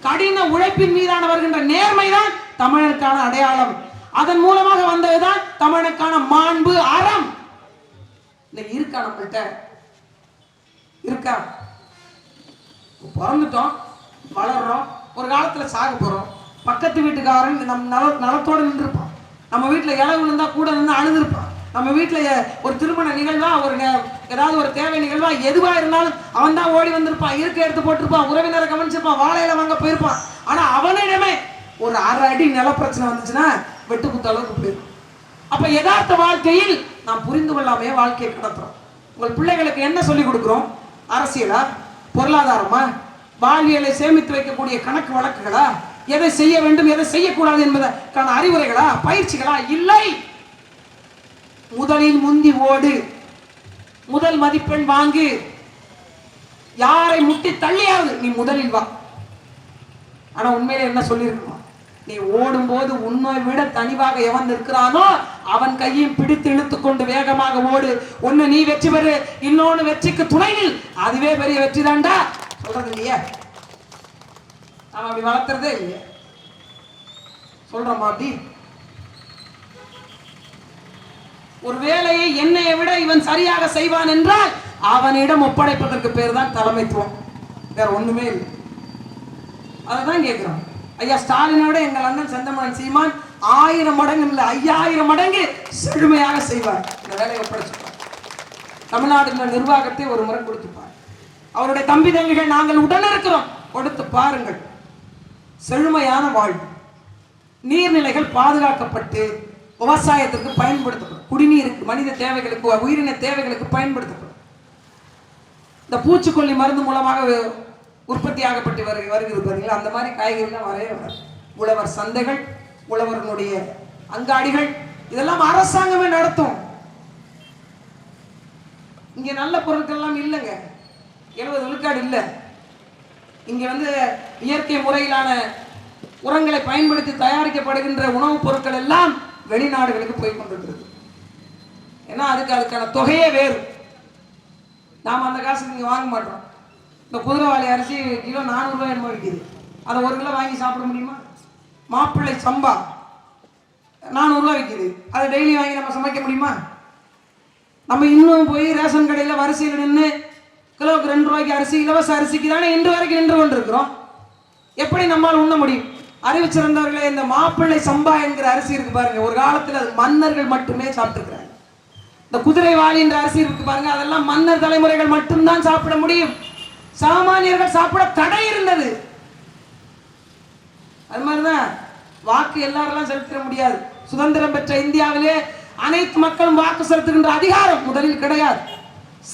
கடின உழைப்பின் மீதான வருகின்ற நேர்மைதான் தமிழனுக்கான அடையாளம். அதன் மூலமாக வந்ததுதான் தமிழனுக்கான மாண்பு, அறம். இன்னைக்கு இருக்கா நம்மள்கிட்ட? இருக்கா? பிறந்துட்டோம், வளர்றோம், ஒரு காலத்துல சாக போறோம். பக்கத்து வீட்டுக்காரன் நம்ம நலத்தோடு நின்றுருப்பான். நம்ம வீட்டுல இலை விழுந்தா கூட நின்று அழுதுருப்பான். நம்ம வீட்டுல ஒரு திருமண நிகழ்வா, ஒரு ஏதாவது ஒரு தேவை நிகழ்வா, எதுவா இருந்தாலும் அவன் தான் ஓடி வந்திருப்பான். இருக்க எடுத்து போட்டிருப்பான், உறவினரை கவனிச்சிருப்பான், வாழையில வாங்க போயிருப்பான். ஆனா அவனிடமே ஒரு 1/2 அடி நில பிரச்சனை வந்துச்சுன்னா வெட்டு குத்த அளவுக்கு போயிடும். அப்ப யதார்த்த வாழ்க்கையில் நாம் புரிந்து கொள்ளாமையே வாழ்க்கையை கடத்துறோம். உங்கள் பிள்ளைகளுக்கு என்ன சொல்லிக் கொடுக்கிறோம்? அரசியலா, பொருளாதாரமா, வாழ்வியலை சேமித்து வைக்கக்கூடிய கணக்கு வழக்குகளா, எதை செய்ய வேண்டும் எதை செய்யக்கூடாது என்பதற்கான அறிவுரைகளா, பயிற்சிகளா? இல்லை. முதலில் முந்தி ஓடு, முதல் மதிப்பெண் வாங்கு, யாரை முட்டி தள்ளியாவது நீ முதலில் வா. ஆனா உண்மையில என்ன சொல்லியிருக்கணும்? நீ ஓடும் போது உன்னை விட தனிவாக எவன் இருக்கிறானோ அவன் கையும் பிடித்து இழுத்துக் கொண்டு வேகமாக ஓடு. ஒண்ணு நீ வெற்றி பெறு, இன்னொன்னு வெற்றிக்கு துணையில், அதுவே பெரிய வெற்றி தான்டா. சொல்றது இல்லையா? நாம அப்படி வளர்த்துறதே இல்லையா? சொல்றோமா அப்படி? ஒரு வேலையை என்னையை விட இவன் சரியாக செய்வான் என்றால் அவனிடம் ஒப்படைப்பதற்கு பேர் தான் தலைமைத்துவம், வேற ஒண்ணுமே இல்லை. அதான் கேட்கிறோம். ஐயா ஸ்டாலினோட எங்கள் அண்ணன் செந்தமன் சீமான் 1000 மடங்கு இல்லை 5000 மடங்கு செழுமையாக செய்வார். இந்த வேலையை ஒப்படைச்சுப்பார். தமிழ்நாடு நிர்வாகத்தை ஒரு முறை கொடுத்துப்பார். அவருடைய தம்பி தம்பிகள் நாங்கள் உடன் இருக்கிறோம், கொடுத்து பாருங்கள். செழுமையான வாழ்வு, நீர்நிலைகள் பாதுகாக்கப்பட்டு விவசாயத்திற்கு பயன்படுத்தப்படும், குடிநீருக்கு, மனித தேவைகளுக்கு, உயிரின தேவைகளுக்கு பயன்படுத்தப்படும். இந்த பூச்சிக்கொல்லி மருந்து மூலமாக உற்பத்தி ஆகப்பட்டு வருகிறது பார்த்தீங்களா? அந்த மாதிரி காய்கறிலாம் வரவே வராது. உழவர் சந்தைகள், உழவர்களுடைய அங்காடிகள், இதெல்லாம் அரசாங்கமே நடத்தும். இங்க நல்ல பொருட்கள் எல்லாம் இல்லைங்க, 70 விழுக்காடு இல்லை. இங்க இயற்கை முறையிலான உரங்களை பயன்படுத்தி தயாரிக்கப்படுகின்ற உணவுப் பொருட்கள் எல்லாம் வெளிநாடுகளுக்கு போய் கொண்டிருக்கிறது. ஏன்னா அதுக்கான தொகையே வேறு. நாம் அந்த காசுக்கு இங்கே வாங்க மாட்டோம். இந்த குதிரைவாளி அரிசி கிலோ 400 ரூபாய் என்னமோ விற்கிது. அதை 1 கிலோ வாங்கி சாப்பிட முடியுமா? மாப்பிள்ளை சம்பா 400 ரூபாய் விற்கிது. அதை டெய்லி வாங்கி நம்ம சமைக்க முடியுமா? நம்ம இன்னும் போய் ரேஷன் கடையில் வரிசையில் நின்று கிலோவுக்கு 2 ரூபாய்க்கு அரிசி, இலவச அரிசிக்கு தானே இன்று வரைக்கும் நின்று கொண்டிருக்கிறோம். எப்படி நம்மால் உண்ண முடியும்? அறிவிச்சிருந்தவர்களே, இந்த மாப்பிள்ளை சம்பா என்கிற அரிசி இருக்கு பாருங்க, ஒரு காலத்தில் அது மன்னர்கள் மட்டுமே சாப்பிட்டுருக்கிறாங்க. இந்த குதிரைவாளி என்ற அரிசி இருக்கு பாருங்க, அதெல்லாம் மன்னர் தலைமுறைகள் மட்டும்தான் சாப்பிட முடியும். சாமானியர்கள் சாப்பிட தடை இருந்தது. அது மாதிரிதான் வாக்கு எல்லாரெல்லாம் செலுத்த முடியாது. சுதந்திரம் பெற்ற இந்தியாவிலே அனைத்து மக்களும் வாக்கு செலுத்துகின்ற அதிகாரம் முதலில் கிடையாது.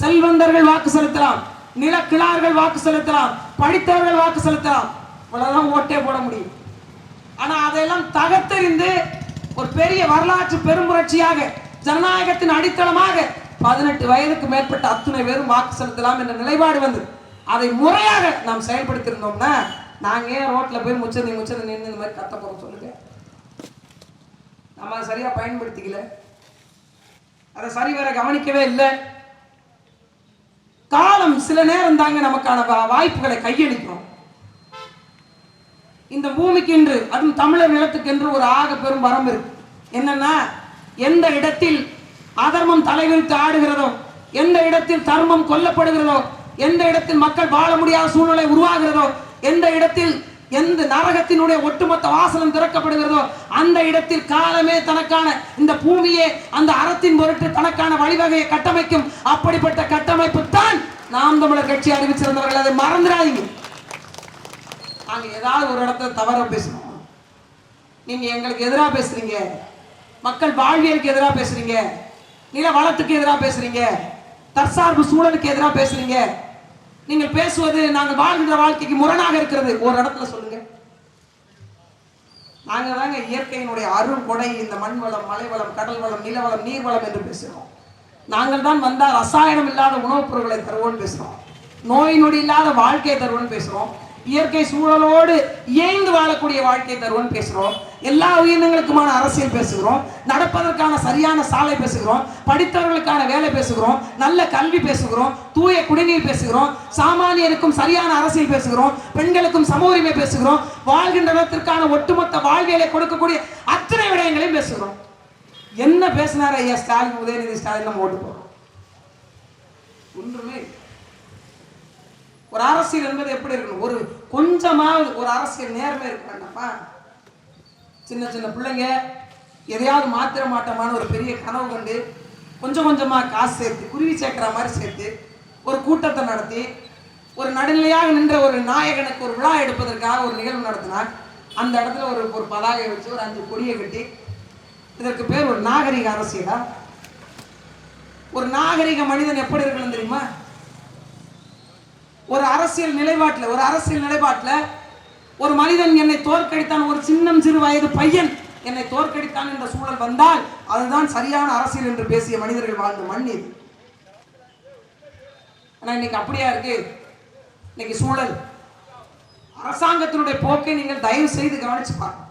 செல்வந்தர்கள் வாக்கு செலுத்தலாம், நிலக்கிழார்கள் வாக்கு செலுத்தலாம், படித்தவர்கள் வாக்கு செலுத்தலாம், இவ்வளவுதான் ஓட்டே போட முடியும். ஆனா அதையெல்லாம் தகர்த்தெறிந்து ஒரு பெரிய வரலாற்று பெரும்புரட்சியாக, ஜனநாயகத்தின் அடித்தளமாக 18 வயதுக்கு மேற்பட்ட அத்துணை பேரும் வாக்கு செலுத்தலாம் என்ற நிலைப்பாடு வந்து அதை முறையாக நாம் செயல்படுத்தியிருந்தோம்னா நாங்க ஏன் ரோட்ல போய் முச்சந்தி நின்று இந்த மாதிரி கத்த போறோம் சொல்லுங்க? நம்ம சரியா பயன்படுத்திக்கல, அதை சரிவர கவனிக்கவே இல்லை. காலம் சில நேரம் தாங்க நமக்கான வாய்ப்புகளை கையளிக்கும். இந்த பூமிக்கு என்று, அதுவும் தமிழர் நிலத்துக்கு என்று ஒரு ஆக பெரும் வரம் இருக்கு. என்னன்னா, எந்த இடத்தில் அதர்மம் தலைவிரித்து ஆடுகிறதோ, எந்த இடத்தில் தர்மம் கொல்லப்படுகிறதோ, எந்த இடத்தில் மக்கள் வாழ முடியாத சூழ்நிலை உருவாகிறதோ, எந்த இடத்தில் எந்த நரகத்தினுடைய ஒட்டுமொத்த வாசலும் திறக்கப்படுகிறதோ, அந்த இடத்தில் காலமே தனக்கான, இந்த பூமியே அந்த அறத்தின் பொருட்டு தனக்கான வழிவகையை கட்டமைக்கும். அப்படிப்பட்ட கட்டமைப்பு தான் நாம் தமிழர் கட்சி அறிவிச்சிருந்தவர்கள். அதை மறந்துடாதீங்க. நாங்க ஏதாவது ஒரு இடத்துல தவறா பேசணும், நீங்க எங்களுக்கு எதிராக பேசுறீங்க, மக்கள் வாழ்வியலுக்கு எதிராக பேசுறீங்க, நில வளத்துக்கு எதிராக பேசுறீங்க, தற்சார்பு சூழலுக்கு எதிராக பேசுறீங்க, நீங்கள் பேசுவது நாங்கள் வாழ்கின்ற வாழ்க்கைக்கு முரணாக இருக்கிறது, ஒரு இடத்துல சொல்லுங்க. நாங்க தாங்க இயற்கையினுடைய அருள் கொடை, இந்த மண் வளம், மலை வளம், கடல் வளம், நில வளம், நீர் வளம் என்று பேசுகிறோம். நாங்கள் தான் வந்தால் ரசாயனம் இல்லாத உணவுப் பொருட்களை தருவோம்னு பேசுறோம், நோய் நொடி இல்லாத வாழ்க்கையை தருவோம்னு பேசுறோம், இயற்கை சூழலோடு இயைந்து வாழக்கூடிய வாழ்க்கையை தருவோம்னு பேசுறோம். எல்லா உயிரினங்களுக்குமான அரசியல் பேசுகிறோம், நடப்பதற்கான சரியான சாலை பேசுகிறோம், படித்தவர்களுக்கான வேலை பேசுகிறோம், நல்ல கல்வி பேசுகிறோம், தூய குடிநீர் பேசுகிறோம், சாமானியருக்கும் சரியான அரசியல் பேசுகிறோம், பெண்களுக்கும் சம உரிமை பேசுகிறோம், வாழ்கின்ற இடத்திற்கான ஒட்டுமொத்த வாழ்வியலை கொடுக்கக்கூடிய அத்தனை விடயங்களையும் பேசுகிறோம். என்ன பேசினார் ஐயா ஸ்டாலின், உதயநிதி ஸ்டாலின் நம்ம ஓட்டு போறோம்? ஒன்றுமே. ஒரு அரசியல் என்பது எப்படி இருக்கணும்? ஒரு கொஞ்சமாவது ஒரு அரசியல் நேர்மை இருக்க வேண்டாமா? சின்ன சின்ன பிள்ளைங்க எதையாவது மாத்திர மாட்டோமான ஒரு பெரிய கனவு கண்டு கொஞ்சம் கொஞ்சமா காசு சேர்த்து, குருவி சேர்க்கிற மாதிரி சேர்த்து ஒரு கூட்டத்தை நடத்தி ஒரு நடுநிலையாக நின்ற ஒரு நாயகனுக்கு ஒரு விழா எடுப்பதற்காக ஒரு நிகழ்வு நடத்தினார். அந்த இடத்துல ஒரு பதாகை வச்சு ஒரு 5 கொடியை கட்டி, இதற்கு பேர் ஒரு நாகரிக அரசியலா? ஒரு நாகரிக மனிதன் எப்படி இருக்கணும் தெரியுமா? ஒரு அரசியல் நிலைப்பாட்டில் ஒரு மனிதன் என்னை தோற்கடித்தான், ஒரு சின்னம் சிறு வயது பையன் என்னை தோற்கடித்தான் என்ற சூழல் வந்தால் அதுதான் சரியான அரசியல் என்று பேசிய மனிதர்கள் வாழ்ந்த மண் இது. ஆனா இன்னைக்கு அப்படியா இருக்கு? இன்னைக்கு சூழல், அரசாங்கத்தினுடைய போக்கை நீங்கள் தயவு செய்து கவனிச்சு பாருங்க.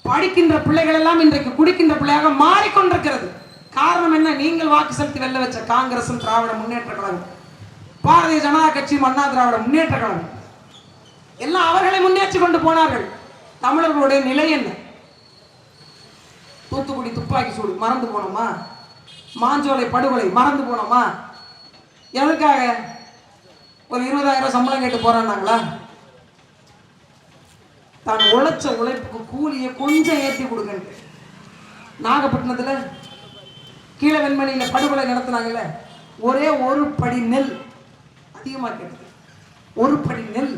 படிக்கின்ற பிள்ளைகள் எல்லாம் இன்றைக்கு குடிக்கின்ற பிள்ளையாக மாறிக்கொண்டிருக்கிறது. காரணம் என்ன? நீங்கள் வாக்கு செலுத்தி வெல்ல வச்ச காங்கிரசும் திராவிட முன்னேற்ற கழகம், பாரதிய ஜனதா கட்சியும் அண்ணா திராவிட முன்னேற்ற கழகம் எல்லாம் அவர்களை முன்னேற்றி கொண்டு போனார்கள். தமிழர்களுடைய நிலை என்ன? தூத்துக்குடி துப்பாக்கி சூடு மறந்து போனோமா? மாஞ்சோலை படுகொலை மறந்து போனோமா? எதற்காக? ஒரு 20,000 சம்பளம் கேட்டு போறாங்களா? தான் உழைச்ச உழைப்புக்கு கூலியை கொஞ்சம் ஏற்றி கொடுங்க. நாகப்பட்டினத்துல கீழ வெண்மணியில படுகொலை நடத்தினாங்கல்ல, ஒரே ஒரு படி நெல் அதிகமா கேட்டது. ஒரு படி நெல்.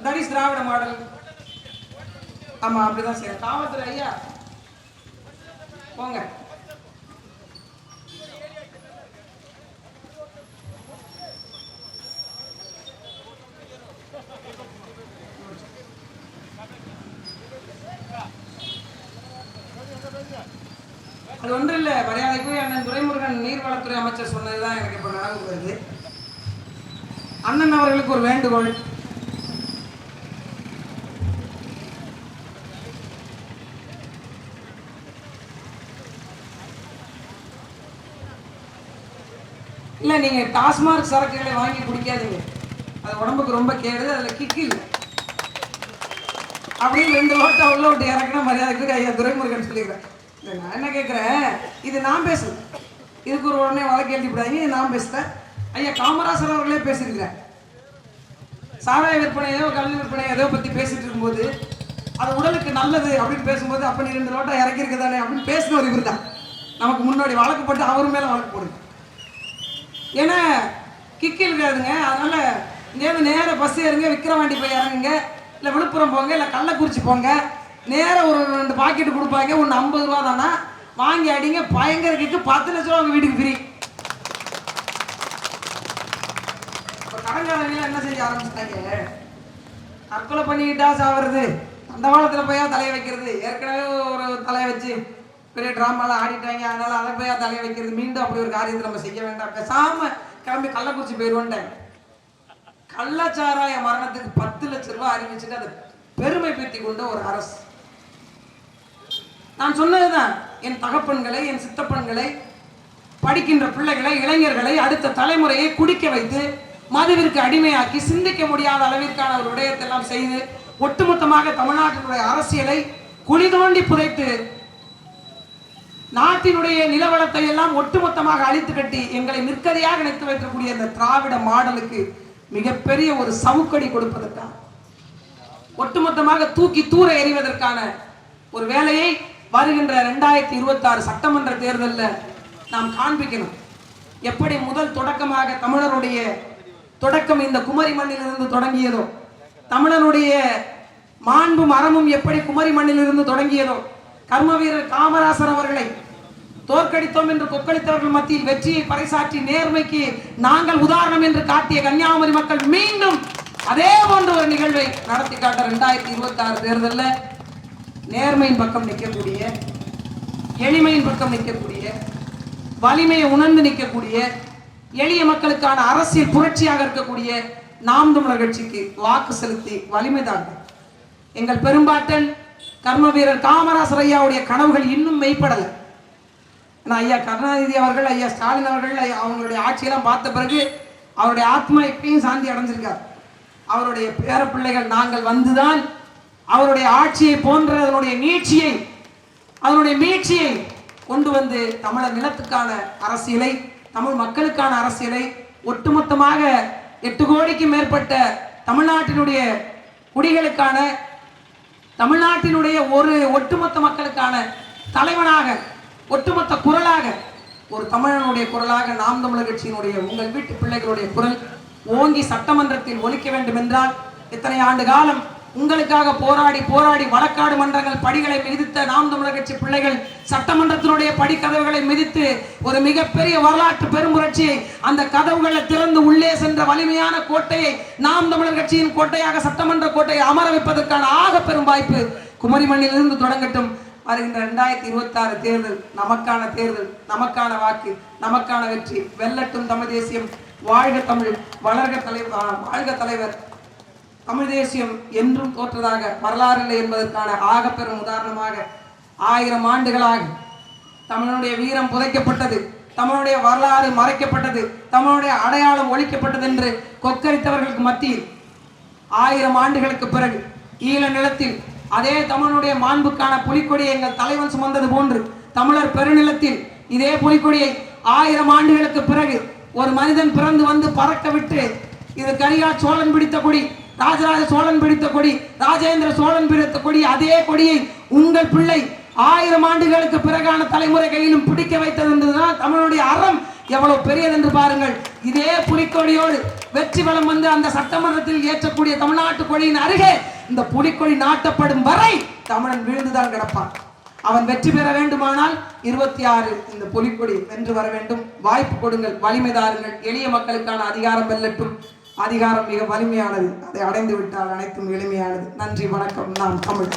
That is Dravida model. ஆமா, அப்படிதான் செய்ய. காவல்துறை ஐயா போங்க. அது ஒன்றும் இல்லை, மரியாதைக்குரிய அண்ணன் துரைமுருகன் நீர்வளத்துறை அமைச்சர் சொன்னதுதான் எனக்கு இப்ப நடந்து வருது. அண்ணன் அவர்களுக்கு ஒரு வேண்டுகோள். இல்லை, நீங்க டாஸ்மார்க் சரக்குகளை வாங்கி குடிக்காதீங்க, அது உடம்புக்கு ரொம்ப கேடு, அதுல கிக்கு இல்லை அப்படின்னு 2 லோட்டா உள்ள விட்டு இறக்கணும். மரியாதைக்கு ஐயா துரைமுருகன் சொல்லிக்கிறேன். நான் என்ன கேட்குறேன், இது நான் பேசுறேன், இதுக்கு ஒரு உடனே வழக்கு எழுதிவிடாதீங்க. நான் பேசுறேன். ஐயா காமராசர் அவர்களே பேசியிருக்கிறேன். சாராய விற்பனையோ கல்வி விற்பனையோ ஏதோ பற்றி பேசிட்டு இருக்கும்போது அது உடலுக்கு நல்லது அப்படின்னு பேசும்போது, அப்போ நீ 2 லோட்டா இறக்கியிருக்க தானே அப்படின்னு பேசினவர் இவர் தான். நமக்கு முன்னாடி வழக்கு போட்டு அவர் மேலே வழக்கு போடுங்க. ஏன்னா கிக்கு இருக்காதுங்க. அதனால இங்கேருந்து நேராக பஸ் ஏறுங்க, விக்கிரவாண்டி போய் இறங்குங்க, இல்லை விழுப்புரம் போங்க, இல்லை கள்ளக்குறிச்சி போங்க. நேராக ஒரு 2 பாக்கெட்டு கொடுப்பாங்க, ஒன்று 50 ரூபா தானா, வாங்கி அடிங்க. பயங்கர கிக்கு 10 லட்ச ரூபா உங்கள் வீட்டுக்கு ஃப்ரீ. இப்போ கடன்காரங்க என்ன செய்ய ஆரம்பிச்சிட்டாங்க, தற்கொலை பண்ணிக்கிட்டா சாவுறது, அந்த காலத்தில் போயா தலையை வைக்கிறது. ஏற்கனவே ஒரு தலையை வச்சு பெரிய ட்ராமாலாம் ஆடிட்டாங்க, அதனால அதை போய் தலையை வைக்கிறது. மீண்டும் அப்படி ஒரு காரியத்தை நம்ம செய்ய வேண்டாம், பேசாம கிளம்பி கள்ளக்குறிச்சி போயிடுவோன்ட்டாங்க. கள்ளச்சாராய மரணத்துக்கு 10 லட்ச ரூபாய் அறிவிச்சுட்டு அதை பெருமை பீட்டி கொண்ட ஒரு அரசு. நான் சொன்னதுதான், என் தகப்பன்களை, என் சித்தப்பன்களை, படிக்கின்ற பிள்ளைகளை, இளைஞர்களை, அடுத்த தலைமுறையை குடிக்க வைத்து மதுவிற்கு அடிமையாக்கி சிந்திக்க முடியாத அளவிற்கான ஒரு விடயத்தை எல்லாம் செய்து ஒட்டுமொத்தமாக தமிழ்நாட்டினுடைய அரசியலை குழி தோண்டி புதைத்து நாட்டினுடைய நிலவளத்தை எல்லாம் ஒட்டுமொத்தமாக அழித்து கட்டி எங்களை நிற்கதியாக நிறுத்தி வைக்கக்கூடிய இந்த திராவிட மாடலுக்கு மிகப்பெரிய ஒரு சவுக்கடி கொடுப்பதற்காக, ஒட்டுமொத்தமாக தூக்கி தூர எறிவதற்கான ஒரு வேலையை வருகின்ற 2026 சட்டமன்ற தேர்தலில் நாம் காண்பிக்கணும். எப்படி முதல் தொடக்கமாக தமிழருடைய தொடக்கம் இந்த குமரி மண்ணிலிருந்து தொடங்கியதோ, தமிழனுடைய மாண்பும் அறமும் எப்படி குமரி மண்ணிலிருந்து தொடங்கியதோ, கர்ம வீரர் காமராசர் அவர்களை தோற்கடித்தோம் என்று கொக்களித்தவர்கள் மத்தியில் வெற்றியை பறைசாற்றி நேர்மைக்கு நாங்கள் உதாரணம் என்று காட்டிய கன்னியாகுமரி மக்கள் மீண்டும் அதே போன்ற ஒரு நிகழ்வை நடத்தி காட்ட 2026 தேர்தலில் நேர்மையின் பக்கம் நிற்கக்கூடிய, எளிமையின் பக்கம் நிற்கக்கூடிய, வலிமையை உணர்ந்து நிற்கக்கூடிய, எளிய மக்களுக்கான அரசியல் புரட்சியாக இருக்கக்கூடிய நாம் தமிழர் கட்சிக்கு வாக்கு செலுத்தி வலிமை தாங்க. எங்கள் பெரும்பாட்டன் கர்ம வீரர் காமராசர் ஐயாவுடைய கனவுகள் இன்னும் மெய்ப்படலை. ஐயா கருணாநிதி அவர்கள், ஐயா ஸ்டாலின் அவர்கள் அவங்களுடைய ஆட்சியெல்லாம் பார்த்த பிறகு அவருடைய ஆத்மா இப்பயும் சாந்தி அடைஞ்சிருக்கார். அவருடைய பேர பிள்ளைகள் நாங்கள் வந்துதான் அவருடைய ஆட்சியை போன்ற அதனுடைய மீட்சியை கொண்டு வந்து தமிழர் நிலத்துக்கான அரசியலை, தமிழ் மக்களுக்கான அரசியலை, ஒட்டுமொத்தமாக 8 கோடிக்கு மேற்பட்ட தமிழ்நாட்டினுடைய குடிகளுக்கான, தமிழ்நாட்டினுடைய ஒரு ஒட்டுமொத்த மக்களுக்கான தலைவனாக, ஒட்டுமொத்த குரலாக, ஒரு தமிழனுடைய குரலாக நாம் தமிழர் கட்சியினுடைய உங்கள் வீட்டு பிள்ளைகளுடைய குரல் ஓங்கி சட்டமன்றத்தில் ஒலிக்க வேண்டும் என்றால், இத்தனை ஆண்டு காலம் உங்களுக்காக போராடி போராடி வழக்காடு மன்றங்கள் படிகளை மிதித்த நாம் தமிழர் கட்சி பிள்ளைகள் சட்டமன்றத்தினுடைய படிக்கதவுகளை மிதித்து ஒரு மிகப்பெரிய வரலாற்று பெரும்புரட்சியை, அந்த கதவுகளை திறந்து உள்ளே சென்ற வலிமையான கோட்டையை, நாம் தமிழர் கட்சியின் கோட்டையாக சட்டமன்ற கோட்டையை அமர வைப்பதற்கான ஆக பெரும் வாய்ப்பு குமரி மண்ணிலிருந்து தொடங்கட்டும். வருகின்ற 2026 தேர்தல் நமக்கான தேர்தல், நமக்கான வாக்கு, நமக்கான வெற்றி. வெல்லட்டும் தமிழ் தேசியம். வாழ்க தமிழ், வாழ்க தலைவர். தமிழ் தேசியம் என்றும் தோற்றதாக வரலாறு இல்லை என்பதற்கான ஆக பெரும் உதாரணமாக 1000 ஆண்டுகளாக தமிழனுடைய வீரம் புதைக்கப்பட்டது, தமிழுடைய வரலாறு மறைக்கப்பட்டது, தமிழுடைய அடையாளம் ஒழிக்கப்பட்டது என்று கொக்கரித்தவர்களுக்கு மத்தியில் 1000 ஆண்டுகளுக்கு பிறகு ஈழ நிலத்தில் அதே தமிழனுடைய மாண்புக்கான புலிக்கொடியை எங்கள் தலைவன் சுமந்தது போன்று தமிழர் பெருநிலத்தில் இதே புலிக்கொடியை 1000 ஆண்டுகளுக்கு பிறகு ஒரு மனிதன் பிறந்து வந்து பறக்க விட்டு, இது கரியா சோழன் பிடித்த கொடி, ராஜராஜ சோழன் பிடித்த கொடி, ராஜேந்திர சோழன் பிடித்த கொடி, அதே கொடியை உங்கள் பிள்ளை 1000 ஆண்டுகளுக்கு பிறகான தலைமுறை கையிலும் பிடிக்க வைத்தது என்றுதான் தமிழுடைய அறம் எவ்வளவு பெரியது என்று பாருங்கள். இதே புலிக்கொடியோடு வெற்றி பலம் வந்து அந்த சட்டமன்றத்தில் ஏற்றக்கூடிய தமிழ்நாட்டு கொடியின் அருகே இந்த புலிக்கொடி நாட்டப்படும் வரை தமிழன் விழுந்துதான் கிடப்பான். அவன் வெற்றி பெற வேண்டுமானால் 26 இந்த புலிக்கொடி வென்று வர வேண்டும். வாய்ப்பு கொடுங்கள், வலிமை தாருங்கள். எளிய மக்களுக்கான அதிகாரம் வெல்லட்டும். அதிகாரம் மிக வலிமையானது, அதை அடைந்து விட்டால் அனைத்தும் எளிமையானது. நன்றி, வணக்கம். நாம் தமிழ்.